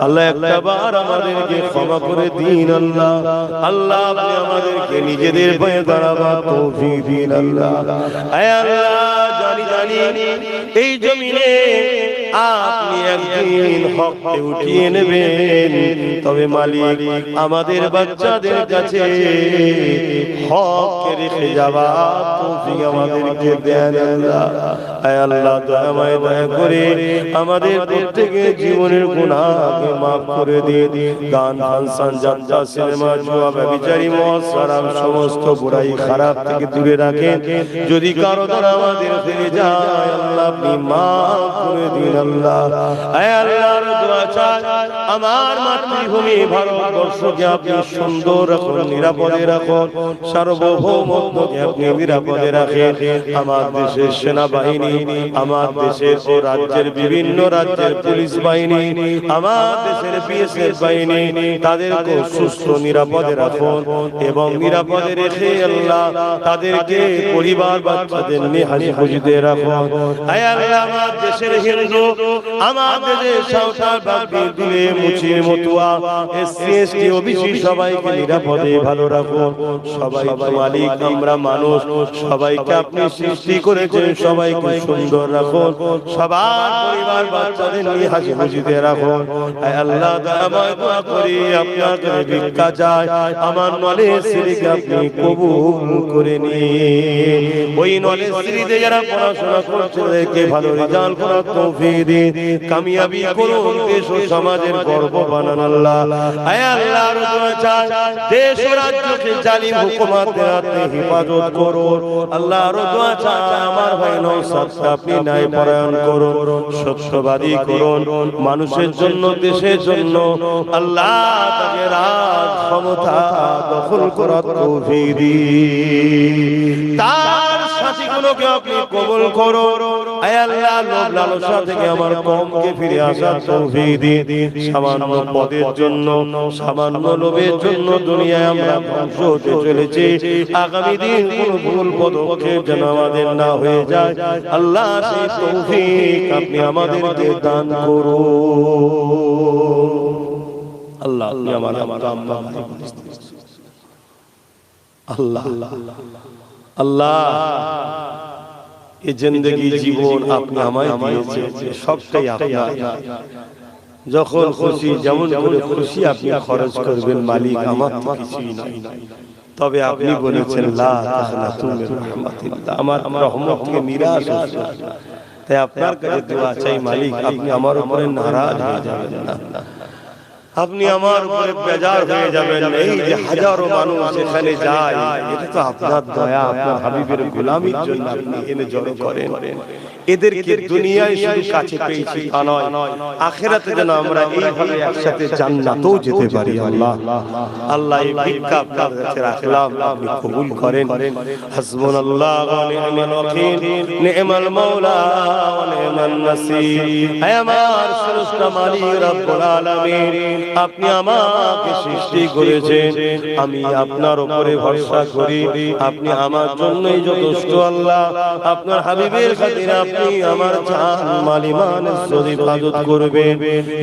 আল্লাহ, একবার আমাদেরকে ক্ষমা করে দিন। আল্লাহ, আল্লাহ, আপনি আমাদেরকে নিজেদের পায়ে দাঁড়াবার তৌফিক দিন। আল্লাহ, আয় আল্লাহ, জানি এই জমিনে আপনি একদিন হককে উঠিয়ে নেবেন, তবে মালিক আমাদের বাচ্চাদের কাছে হককে রেখে যাওয়া তৌফিক আমাদেরকে দেন আল্লাহ। আয় আল্লাহ দয়াময় দয়া করে আমাদের প্রত্যেকের জীবনের গুনাহকে মাফ করে দিন। গান ফাংশন যাত্রা সিনেমা জুয়া ব্যভিচারী মদ হারাম সমস্ত বুরাই খারাপ থেকে দূরে রাখেন। যদি কারো দ্বারা আমাদের ফিরে যায় আল্লাহ আপনি মাফ করে দিন আল্লাহ। আয় আল্লাহর দোয়া চাই আমার মাতৃভূমি ভারতবর্ষকে আপনি সুন্দর রাখুন, নিরাপদে রাখুন, সার্বভৌমত্বকে আপনি নিরাপদে রাখেন। আমার দেশের সেনাবাহিনী, আমার দেশের ও রাজ্যের বিভিন্ন রাজ্যের পুলিশ বাহিনী, আমার দেশের বিএসএফ বাহিনী, তাদেরকে সুস্থ নিরাপদে রাখুন এবং নিরাপদে রেখে আল্লাহ তাদেরকে পরিবার বাচ্চাদের নিয়ে হাসি খুশিতে রাখুন। আয় আল্লাহ আমার দেশের হিন্দু, আমার দেশের সাঁওতাল বাগদি দিলে মুচি মতুয়া এসসি এসটি ওবিসি সবাইকে নিরাপদে ভালো রাখুন। সবাই মালিক আমরা মানুষ, সবাইকে আপনি সৃষ্টি করেছেন, সবাইকে সুন্দর রাখুন, সবার পরিবার বাচ্চাদের নিয়ে হাসি খুশিতে রাখুন। আয় আল্লাহ দয়াময় দোয়া করি আপনার কাছে ভিক্ষা চাই, আমার নলেজ সিরিকে আপনি কবুল করে নিন। ওই নলেজ সিরিতে যারা পড়াশোনা করছে তাদেরকে ভালো রেজাল্ট করার তৌফিক দিন, কামিয়াবি করুন, দেশ ও সমাজের গর্ব বানান আল্লাহ। আয় আল্লাহর দোয়া চাই দেশ ও রাজ্যকে জালিম হুকুমাতের হাতে হেফাজত করুন। আল্লাহর দোয়া চাই আমার ভাই নওশাদকে আপনি ন্যায় পরায়ণ করুন, সত্যবাদী করুন, মানুষের জন্য দেশের জন্য আল্লাহ তাকে রাজ ক্ষমতা দখল করার তৌফিক দিন। তার সাথীগুলোকে আপনি কবুল করুন। আয় আল্লাহ লোভ লালসা থেকে আমার কওমকে ফিরে আসার তৌফিক দিন। সামান্য পদের জন্য, সামান্য লোভের জন্য দুনিয়ায় আমরা ধ্বংস হতে চলেছি। আগামী দিন কোন ভুল পদক্ষেপ যেন আমাদের না হয়ে যায় আল্লাহ সেই তৌফিক আপনি আমাদেরকে দান করুন। আল্লাহ আপনি আমার আম্মা আল্লাহ আল্লাহ এই জিন্দেগি জীবন আপনি আমায় দিয়েছেন, সবটাই আপনার। যখন খুশি যেমন করে খুশি আপনি খরচ করবেন মালিক, আমার তো কিছুই নাই। তবে আপনি বলেছেন লা তাখনাতু মির রাহমাতিল্লাহ, আমার রহমত থেকে নিরাশ হয়েছে। তাই আপনার কাছে দোয়া চাই মালিক আপনি আমার উপরে নারাজ হয়ে যাবেন না, আপনি আমার উপরে বেজার হয়ে যাবেন না। এই যে হাজারো মানুষ এখানে যায় এটা তো আপনার দয়া, আপনার হাবিবের গোলামির জন্য আপনি এনে জড়ো করেন। এদেরকে দুনিয়ায় শুধু কাছে পেয়েছি তা নয়, আখিরাতে যেন আমরা এইভাবে একসাথে জান্নাতেও যেতে পারি। আল্লাহ আল্লাহ এই ভিক্ষা আপনার কাছে রাখলাম, আপনি কবুল করেন। হাসবুনাল্লাহু ওয়া নি'মাল ওয়াকিল, নি'মাল মাওলা ওয়া নি'মান নাসির। হে আমার স্রষ্টা মালিক রব্বুল আলামিন, আপনি আমাকে সৃষ্টি করেছেন, আমি আপনার উপরে ভরসা করি, আপনি আমার জন্যই যথেষ্ট। আল্লাহ আপনার হাবিবের খাতিরে আপনি আমার জান মাল ইমানের সহিত হিফাজত করবেন,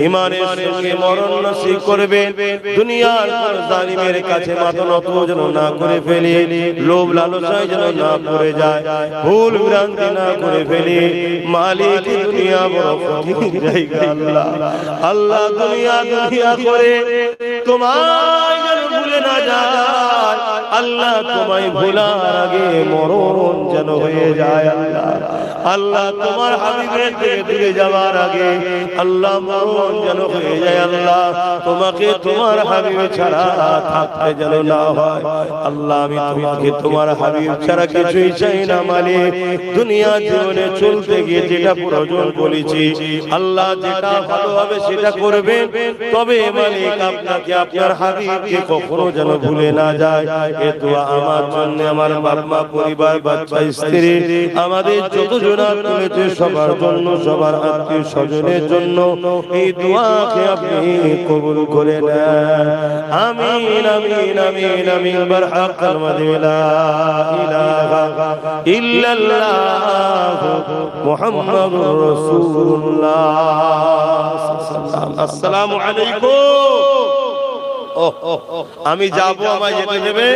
ইমানের সঙ্গে মরণ নসিব করবেন। দুনিয়ার কোন জালিমের কাছে মাথা নত যেন না করে ফেলি, লোভ লালসায় যেন না পড়ে যায়, ভুল ভ্রান্তি না করে ফেলি। মালিক দুনিয়া বড় কঠিন জায়গা আল্লাহ। আল্লাহ দুনিয়া দুনিয়া করে তোমায় যেন ভুলে না যায় আল্লাহ, তোমায় ভোলার আগে মরণ যেন হয়ে যায় আল্লাহ। আল্লাহ তোমার হাবিবের থেকে দূরে যাওয়ার আগে আল্লাহ মরণ যেন হয়ে যায় আল্লাহ, তোমাকে তোমার হাবিব ছাড়া থাকতে যেন না হয় আল্লাহ। আমি তোমাকে তোমার হাবিব ছাড়া কিছুই চাই না মালিক। দুনিয়া জীবনে চলতে গিয়ে যেটা প্রয়োজন বলেছি আল্লাহ, যেটা ভালো হবে সেটা করবেন, তবে মালিক আপনাকে আপনার হাবিবকে কখনো যেন ভুলে না যায়। এ দোয়া আমার জন্য, আমার বাবা পরিবার বাচ্চা স্ত্রী আমাদের যত জনা করেছে সবার জন্য, সবার আত্মীয় স্বজনের জন্য এই দোয়াকে আপনি কবুল করে নেন। আমিন আমিন আমিন আমিন। বারহাক কালমাতি লা ইলাহা ইল্লাল্লাহ মুহাম্মাদুর রাসূলুল্লাহ। আসসালামু আলাইকুম। আমি যাবো, আমায় যেতে দেবে।